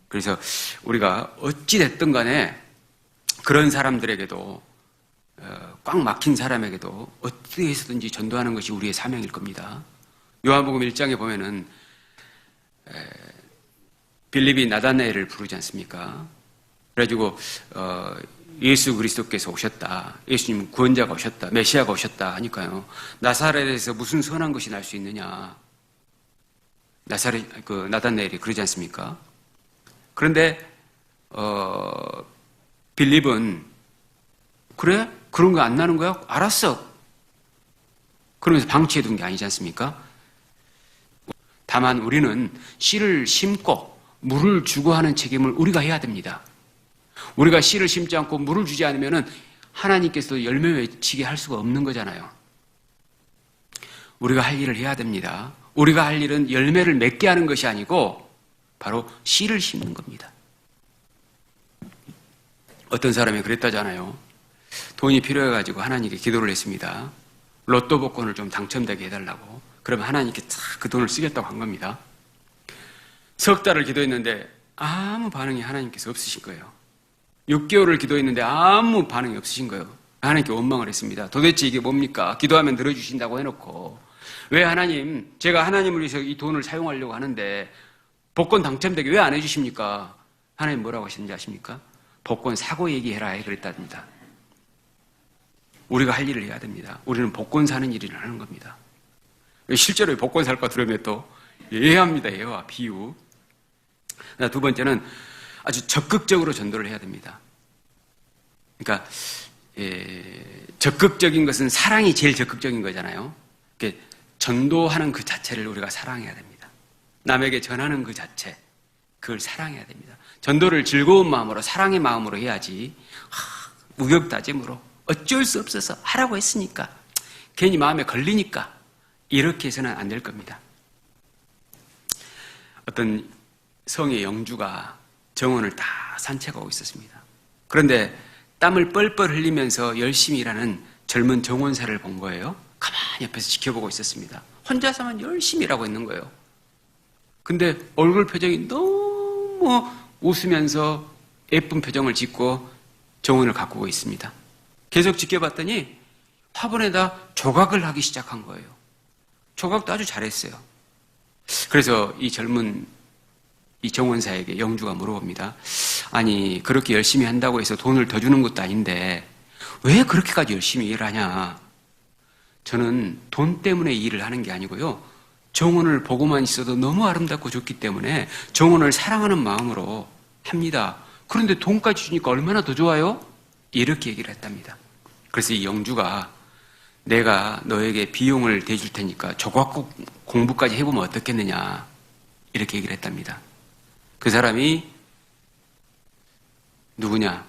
그래서 우리가 어찌 됐든 간에 그런 사람들에게도 꽉 막힌 사람에게도 어떻게 해서든지 전도하는 것이 우리의 사명일 겁니다. 요한복음 1장에 보면은 빌립이 나다나엘을 부르지 않습니까? 그래가지고 예수 그리스도께서 오셨다, 예수님 구원자가 오셨다, 메시아가 오셨다 하니까요, 나사렛에서 무슨 선한 것이 날 수 있느냐, 나다나엘이 그러지 않습니까? 그런데 빌립은 그래? 그런 거 안 나는 거야? 알았어. 그러면서 방치해둔 게 아니지 않습니까? 다만 우리는 씨를 심고 물을 주고 하는 책임을 우리가 해야 됩니다. 우리가 씨를 심지 않고 물을 주지 않으면 하나님께서 열매 맺히게 할 수가 없는 거잖아요. 우리가 할 일을 해야 됩니다. 우리가 할 일은 열매를 맺게 하는 것이 아니고 바로 씨를 심는 겁니다. 어떤 사람이 그랬다잖아요. 돈이 필요해가지고 하나님께 기도를 했습니다. 로또 복권을 좀 당첨되게 해달라고. 그러면 하나님께 그 돈을 쓰겠다고 한 겁니다. 석 달을 기도했는데 아무 반응이 하나님께서 없으신 거예요. 6개월을 기도했는데 아무 반응이 없으신 거예요. 하나님께 원망을 했습니다. 도대체 이게 뭡니까? 기도하면 들어주신다고 해놓고 왜 하나님, 제가 하나님을 위해서 이 돈을 사용하려고 하는데 복권 당첨되게 왜 안 해주십니까? 하나님 뭐라고 하시는지 아십니까? 복권 사고 얘기해라 그랬답니다. 우리가 할 일을 해야 됩니다. 우리는 복권 사는 일을 하는 겁니다. 실제로 복권 살 거 들으면 또 예합니다. 예화, 비유. 두 번째는 아주 적극적으로 전도를 해야 됩니다. 그러니까 적극적인 것은 사랑이 제일 적극적인 거잖아요. 전도하는 그 자체를 우리가 사랑해야 됩니다. 남에게 전하는 그 자체, 그걸 사랑해야 됩니다. 전도를 즐거운 마음으로, 사랑의 마음으로 해야지 무격다짐으로 어쩔 수 없어서 하라고 했으니까, 괜히 마음에 걸리니까 이렇게 해서는 안 될 겁니다. 어떤 성의 영주가 정원을 다 산책하고 있었습니다. 그런데 땀을 뻘뻘 흘리면서 열심히 일하는 젊은 정원사를 본 거예요. 가만히 옆에서 지켜보고 있었습니다. 혼자서만 열심히 일하고 있는 거예요. 근데 얼굴 표정이 너무 웃으면서 예쁜 표정을 짓고 정원을 가꾸고 있습니다. 계속 지켜봤더니 화분에다 조각을 하기 시작한 거예요. 조각도 아주 잘했어요. 그래서 이 젊은 이 정원사에게 영주가 물어봅니다. 아니, 그렇게 열심히 한다고 해서 돈을 더 주는 것도 아닌데 왜 그렇게까지 열심히 일하냐? 저는 돈 때문에 일을 하는 게 아니고요. 정원을 보고만 있어도 너무 아름답고 좋기 때문에 정원을 사랑하는 마음으로 합니다. 그런데 돈까지 주니까 얼마나 더 좋아요? 이렇게 얘기를 했답니다. 그래서 이 영주가 내가 너에게 비용을 대줄 테니까 조각국 공부까지 해보면 어떻겠느냐 이렇게 얘기를 했답니다. 그 사람이 누구냐?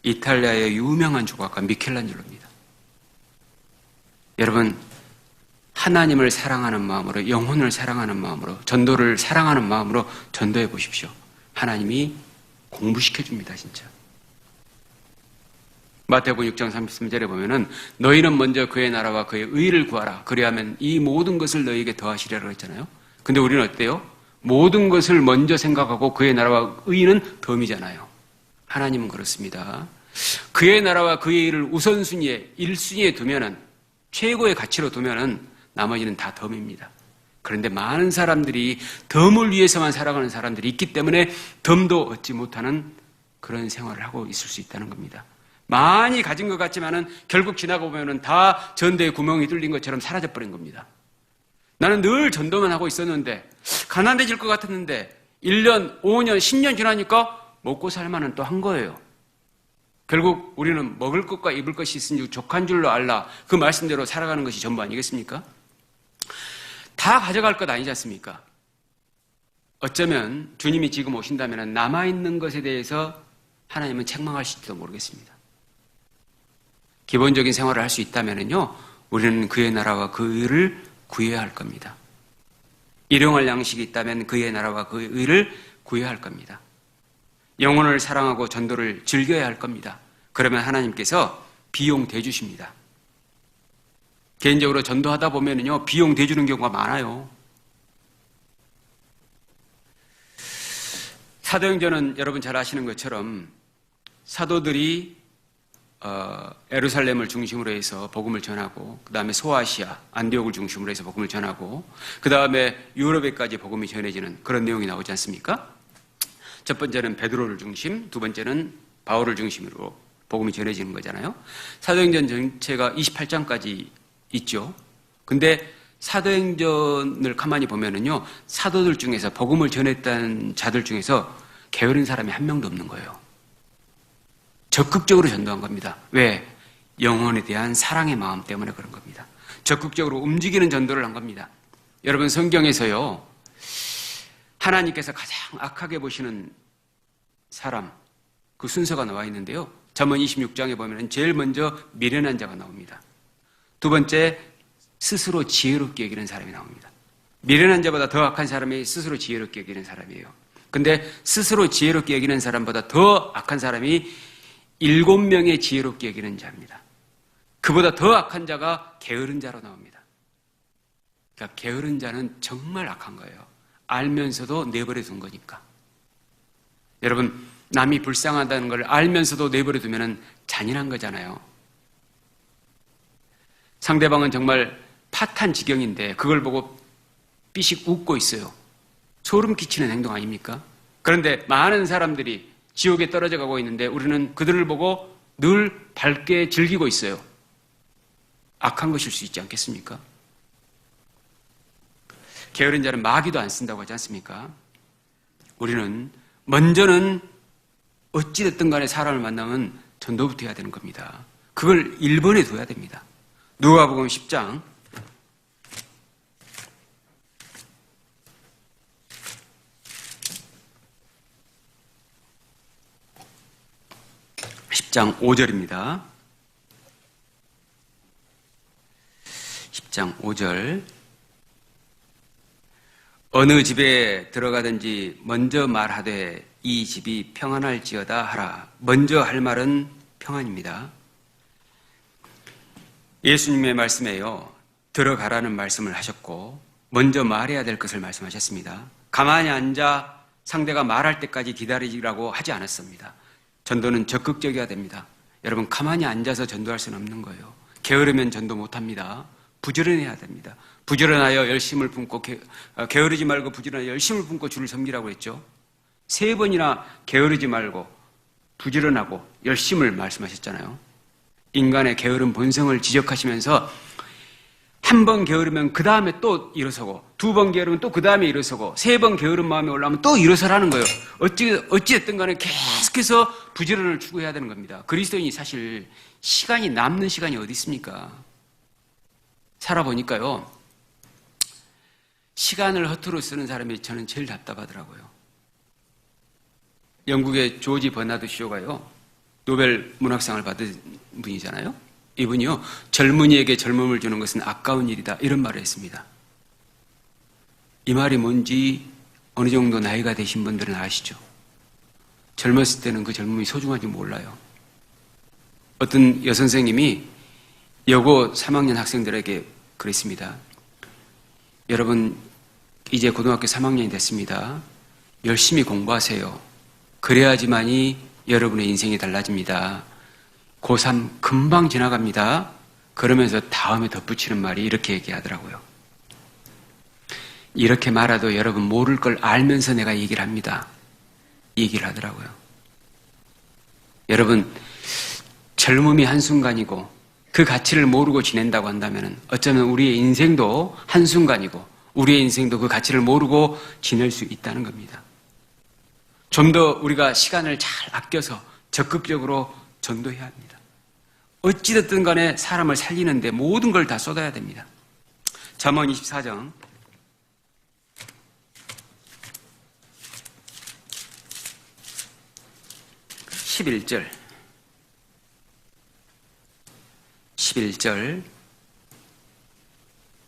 이탈리아의 유명한 조각가 미켈란젤로입니다. 여러분, 하나님을 사랑하는 마음으로, 영혼을 사랑하는 마음으로, 전도를 사랑하는 마음으로 전도해 보십시오. 하나님이 공부시켜 줍니다, 진짜. 마태복음 6장 33절에 보면은 너희는 먼저 그의 나라와 그의 의를 구하라. 그리하면 이 모든 것을 너희에게 더하시리라고 했잖아요. 근데 우리는 어때요? 모든 것을 먼저 생각하고 그의 나라와 의는 덤이잖아요. 하나님은 그렇습니다. 그의 나라와 그의 일을 우선순위에 1순위에 두면은, 최고의 가치로 두면은 나머지는 다 덤입니다. 그런데 많은 사람들이 덤을 위해서만 살아가는 사람들이 있기 때문에 덤도 얻지 못하는 그런 생활을 하고 있을 수 있다는 겁니다. 많이 가진 것 같지만은 결국 지나고 보면은 다 전대에 구멍이 뚫린 것처럼 사라져버린 겁니다. 나는 늘 전도만 하고 있었는데, 가난해질 것 같았는데 1년, 5년, 10년 지나니까 먹고 살만은 또 한 거예요. 결국 우리는 먹을 것과 입을 것이 있으니 족한 줄로 알라. 그 말씀대로 살아가는 것이 전부 아니겠습니까? 다 가져갈 것 아니지 않습니까? 어쩌면 주님이 지금 오신다면 남아있는 것에 대해서 하나님은 책망하실지도 모르겠습니다. 기본적인 생활을 할 수 있다면요, 우리는 그의 나라와 그 의를 구해야 할 겁니다. 일용할 양식이 있다면 그의 나라와 그의 의를 구해야 할 겁니다. 영혼을 사랑하고 전도를 즐겨야 할 겁니다. 그러면 하나님께서 비용 대주십니다. 개인적으로 전도하다 보면요, 비용 대주는 경우가 많아요. 사도행전은 여러분 잘 아시는 것처럼 사도들이 예루살렘을 중심으로 해서 복음을 전하고, 그 다음에 소아시아, 안디옥을 중심으로 해서 복음을 전하고, 그 다음에 유럽에까지 복음이 전해지는 그런 내용이 나오지 않습니까? 첫 번째는 베드로를 중심, 두 번째는 바울을 중심으로 복음이 전해지는 거잖아요. 사도행전 전체가 28장까지 있죠. 근데 사도행전을 가만히 보면은요, 사도들 중에서 복음을 전했던 자들 중에서 게으른 사람이 한 명도 없는 거예요. 적극적으로 전도한 겁니다. 왜? 영혼에 대한 사랑의 마음 때문에 그런 겁니다. 적극적으로 움직이는 전도를 한 겁니다. 여러분, 성경에서요, 하나님께서 가장 악하게 보시는 사람, 그 순서가 나와 있는데요. 잠언 26장에 보면 제일 먼저 미련한 자가 나옵니다. 두 번째, 스스로 지혜롭게 여기는 사람이 나옵니다. 미련한 자보다 더 악한 사람이 스스로 지혜롭게 여기는 사람이에요. 근데 스스로 지혜롭게 여기는 사람보다 더 악한 사람이 7명의 지혜롭게 여기는 자입니다. 그보다 더 악한 자가 게으른 자로 나옵니다. 그러니까 게으른 자는 정말 악한 거예요. 알면서도 내버려 둔 거니까. 여러분, 남이 불쌍하다는 걸 알면서도 내버려 두면 잔인한 거잖아요. 상대방은 정말 파탄 지경인데 그걸 보고 삐식 웃고 있어요. 소름 끼치는 행동 아닙니까? 그런데 많은 사람들이 지옥에 떨어져 가고 있는데 우리는 그들을 보고 늘 밝게 즐기고 있어요. 악한 것일 수 있지 않겠습니까? 게으른 자는 마귀도 안 쓴다고 하지 않습니까? 우리는 먼저는 어찌됐든 간에 사람을 만나면 전도부터 해야 되는 겁니다. 그걸 1번에 둬야 됩니다. 누가복음 10장 5절입니다. 10장 5절. 어느 집에 들어가든지 먼저 말하되 이 집이 평안할지어다 하라. 먼저 할 말은 평안입니다. 예수님의 말씀에요, 들어가라는 말씀을 하셨고 먼저 말해야 될 것을 말씀하셨습니다. 가만히 앉아 상대가 말할 때까지 기다리라고 하지 않았습니다. 전도는 적극적이어야 됩니다. 여러분, 가만히 앉아서 전도할 수는 없는 거예요. 게으르면 전도 못합니다. 부지런해야 됩니다. 부지런하여 열심을 품고, 게으르지 말고 부지런하여 열심을 품고 주를 섬기라고 했죠. 3번이나 게으르지 말고 부지런하고 열심을 말씀하셨잖아요. 인간의 게으른 본성을 지적하시면서 한 번 게으르면 그 다음에 또 일어서고, 2번 게으르면 또 그 다음에 일어서고, 3번 게으른 마음이 올라오면 또 일어서라는 거예요. 어찌됐든 간에 계속해서 부지런을 추구해야 되는 겁니다. 그리스도인이 사실 시간이 남는 시간이 어디 있습니까? 살아보니까요, 시간을 허투루 쓰는 사람이 저는 제일 답답하더라고요. 영국의 조지 버나드 쇼가요, 노벨 문학상을 받은 분이잖아요. 이분이요, 젊은이에게 젊음을 주는 것은 아까운 일이다, 이런 말을 했습니다. 이 말이 뭔지 어느 정도 나이가 되신 분들은 아시죠? 젊었을 때는 그 젊음이 소중한지 몰라요. 어떤 여선생님이 여고 3학년 학생들에게 그랬습니다. 여러분, 이제 고등학교 3학년이 됐습니다. 열심히 공부하세요. 그래야지만이 여러분의 인생이 달라집니다. 고3 금방 지나갑니다. 그러면서 다음에 덧붙이는 말이 이렇게 얘기하더라고요. 이렇게 말해도 여러분 모를 걸 알면서 내가 얘기를 합니다. 이 얘기를 하더라고요. 여러분, 젊음이 한순간이고 그 가치를 모르고 지낸다고 한다면 어쩌면 우리의 인생도 한순간이고 우리의 인생도 그 가치를 모르고 지낼 수 있다는 겁니다. 좀 더 우리가 시간을 잘 아껴서 적극적으로 전도해야 합니다. 어찌됐든 간에 사람을 살리는데 모든 걸 다 쏟아야 됩니다. 잠언 24장 11절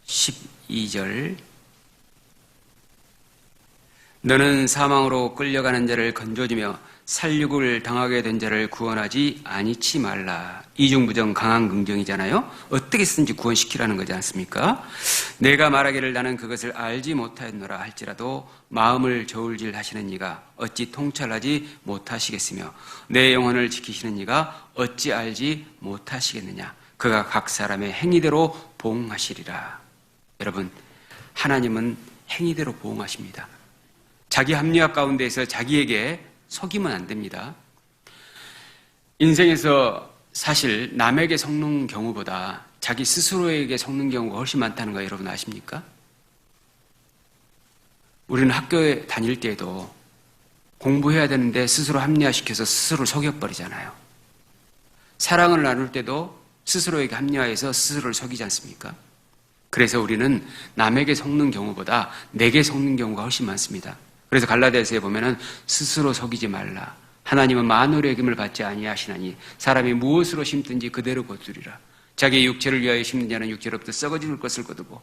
12절 너는 사망으로 끌려가는 자를 건져주며 살육을 당하게 된 자를 구원하지 아니치 말라. 이중부정 강한 긍정이잖아요. 어떻게 쓰든지 구원시키라는 거지 않습니까? 내가 말하기를 나는 그것을 알지 못하였노라 할지라도 마음을 저울질 하시는 이가 어찌 통찰하지 못하시겠으며 내 영혼을 지키시는 이가 어찌 알지 못하시겠느냐. 그가 각 사람의 행위대로 보응하시리라. 여러분, 하나님은 행위대로 보응하십니다. 자기 합리화 가운데에서 자기에게 속이면 안 됩니다. 인생에서 사실 남에게 속는 경우보다 자기 스스로에게 속는 경우가 훨씬 많다는 거 여러분 아십니까? 우리는 학교에 다닐 때에도 공부해야 되는데 스스로 합리화시켜서 스스로를 속여버리잖아요. 사랑을 나눌 때도 스스로에게 합리화해서 스스로를 속이지 않습니까? 그래서 우리는 남에게 속는 경우보다 내게 속는 경우가 훨씬 많습니다. 그래서 갈라디아서에 보면은 스스로 속이지 말라. 하나님은 만물의 여김을 받지 아니하시나니 사람이 무엇으로 심든지 그대로 거두리라. 자기의 육체를 위하여 심는 자는 육체로부터 썩어질 것을 거두고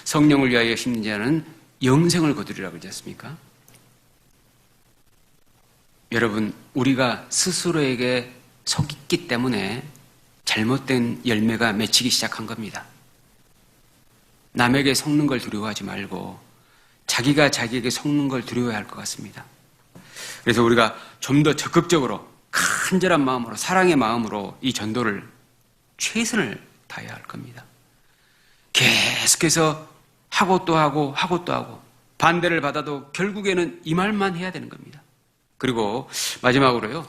성령을 위하여 심는 자는 영생을 거두리라 그러지 않습니까? 여러분, 우리가 스스로에게 속였기 때문에 잘못된 열매가 맺히기 시작한 겁니다. 남에게 속는 걸 두려워하지 말고 자기가 자기에게 속는 걸 두려워해야 할 것 같습니다. 그래서 우리가 좀 더 적극적으로 간절한 마음으로 사랑의 마음으로 이 전도를 최선을 다해야 할 겁니다. 계속해서 하고 또 하고 하고 또 하고 반대를 받아도 결국에는 이 말만 해야 되는 겁니다. 그리고 마지막으로요,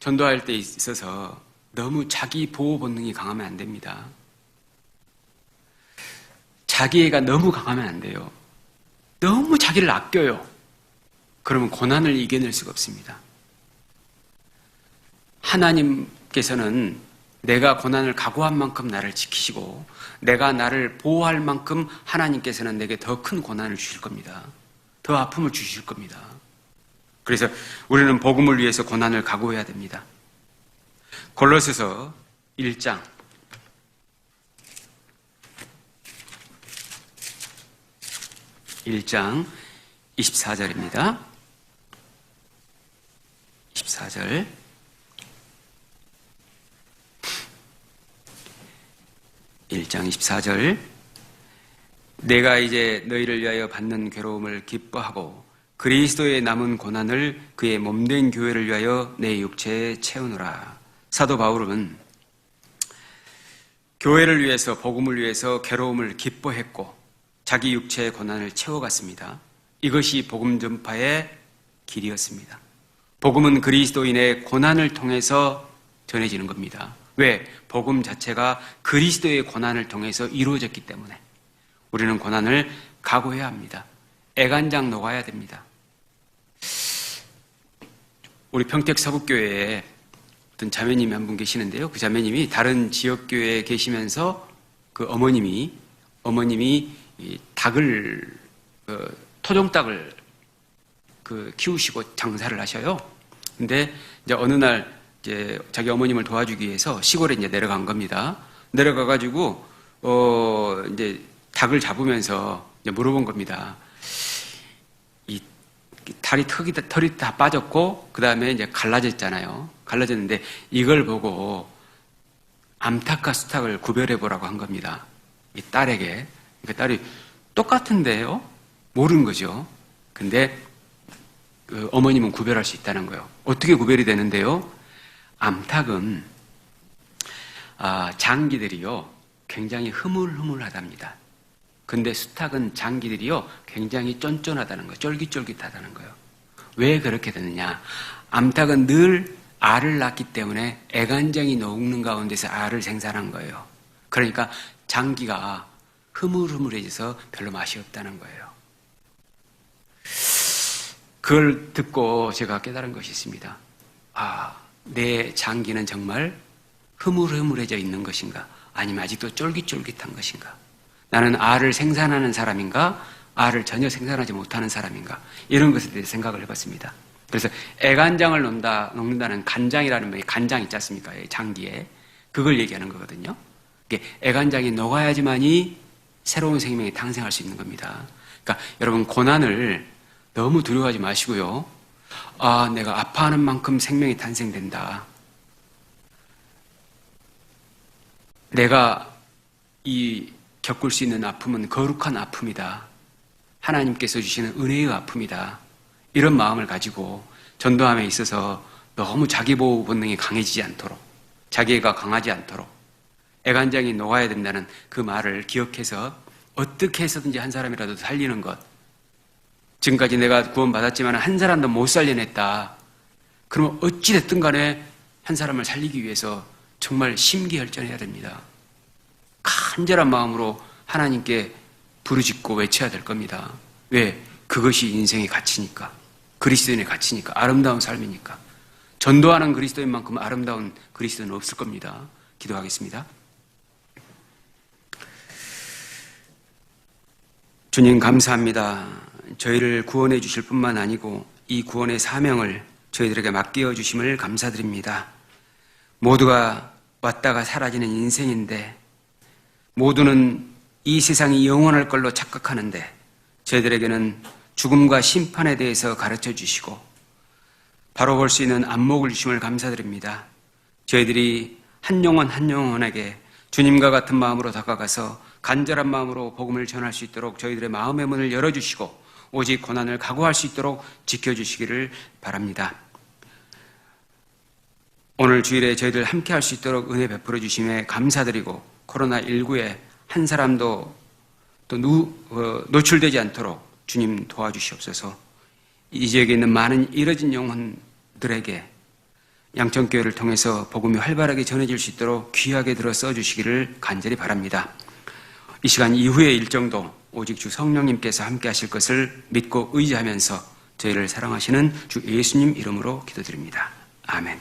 전도할 때 있어서 너무 자기 보호 본능이 강하면 안 됩니다. 자기애가 너무 강하면 안 돼요. 너무 자기를 아껴요. 그러면 고난을 이겨낼 수가 없습니다. 하나님께서는 내가 고난을 각오한 만큼 나를 지키시고 내가 나를 보호할 만큼 하나님께서는 내게 더 큰 고난을 주실 겁니다. 더 아픔을 주실 겁니다. 그래서 우리는 복음을 위해서 고난을 각오해야 됩니다. 골로새서 1장 24절입니다. 24절. 내가 이제 너희를 위하여 받는 괴로움을 기뻐하고 그리스도의 남은 고난을 그의 몸된 교회를 위하여 내 육체에 채우노라. 사도 바울은 교회를 위해서 복음을 위해서 괴로움을 기뻐했고 자기 육체의 고난을 채워갔습니다. 이것이 복음 전파의 길이었습니다. 복음은 그리스도인의 고난을 통해서 전해지는 겁니다. 왜? 복음 자체가 그리스도의 고난을 통해서 이루어졌기 때문에 우리는 고난을 각오해야 합니다. 애간장 녹아야 됩니다. 우리 평택 서북교회에 어떤 자매님이 한 분 계시는데요. 그 자매님이 다른 지역교회에 계시면서 그 어머님이 이 닭을, 토종닭을 키우시고 장사를 하셔요. 근데 이제 어느 날 이제 자기 어머님을 도와주기 위해서 시골에 이제 내려간 겁니다. 내려가가지고, 이제 닭을 잡으면서 이제 물어본 겁니다. 이 털이 다 빠졌고, 그 다음에 이제 갈라졌잖아요. 갈라졌는데 이걸 보고 암탉과 수탉을 구별해 보라고 한 겁니다. 이 딸에게. 그 딸이 똑같은데요? 모르는 거죠. 근데 그 어머님은 구별할 수 있다는 거예요. 어떻게 구별이 되는데요? 암탉은 장기들이요 굉장히 흐물흐물하답니다. 근데 수탉은 장기들이요 굉장히 쫀쫀하다는 거예요. 쫄깃쫄깃하다는 거예요. 왜 그렇게 되느냐? 암탉은 늘 알을 낳기 때문에 애간장이 녹는 가운데서 알을 생산한 거예요. 그러니까 장기가 흐물흐물해져서 별로 맛이 없다는 거예요. 그걸 듣고 제가 깨달은 것이 있습니다. 내 장기는 정말 흐물흐물해져 있는 것인가? 아니면 아직도 쫄깃쫄깃한 것인가? 나는 알을 생산하는 사람인가? 알을 전혀 생산하지 못하는 사람인가? 이런 것에 대해 생각을 해봤습니다. 그래서 애간장을 녹는다는 간장이라는 간장 있지 않습니까? 장기에. 그걸 얘기하는 거거든요. 애간장이 녹아야지만이 새로운 생명이 탄생할 수 있는 겁니다. 그러니까 여러분 고난을 너무 두려워하지 마시고요. 내가 아파하는 만큼 생명이 탄생된다. 내가 겪을 수 있는 아픔은 거룩한 아픔이다. 하나님께서 주시는 은혜의 아픔이다. 이런 마음을 가지고 전도함에 있어서 너무 자기보호 본능이 강해지지 않도록, 자기애가 강하지 않도록 애간장이 녹아야 된다는 그 말을 기억해서 어떻게 해서든지 한 사람이라도 살리는 것. 지금까지 내가 구원받았지만 한 사람도 못 살려냈다. 그러면 어찌됐든 간에 한 사람을 살리기 위해서 정말 심기열전해야 됩니다. 간절한 마음으로 하나님께 부르짖고 외쳐야 될 겁니다. 왜? 그것이 인생의 가치니까. 그리스도인의 가치니까. 아름다운 삶이니까. 전도하는 그리스도인만큼 아름다운 그리스도는 없을 겁니다. 기도하겠습니다. 주님 감사합니다. 저희를 구원해 주실 뿐만 아니고 이 구원의 사명을 저희들에게 맡겨 주심을 감사드립니다. 모두가 왔다가 사라지는 인생인데 모두는 이 세상이 영원할 걸로 착각하는데 저희들에게는 죽음과 심판에 대해서 가르쳐 주시고 바로 볼 수 있는 안목을 주심을 감사드립니다. 저희들이 한 영혼 한 영혼에게 주님과 같은 마음으로 다가가서 간절한 마음으로 복음을 전할 수 있도록 저희들의 마음의 문을 열어주시고 오직 고난을 각오할 수 있도록 지켜주시기를 바랍니다. 오늘 주일에 저희들 함께 할 수 있도록 은혜 베풀어 주심에 감사드리고 코로나19에 한 사람도 또 노출되지 않도록 주님 도와주시옵소서. 이 지역에 있는 많은 잃어진 영혼들에게 양천교회를 통해서 복음이 활발하게 전해질 수 있도록 귀하게 들어 써주시기를 간절히 바랍니다. 이 시간 이후의 일정도 오직 주 성령님께서 함께 하실 것을 믿고 의지하면서 저희를 사랑하시는 주 예수님 이름으로 기도드립니다. 아멘.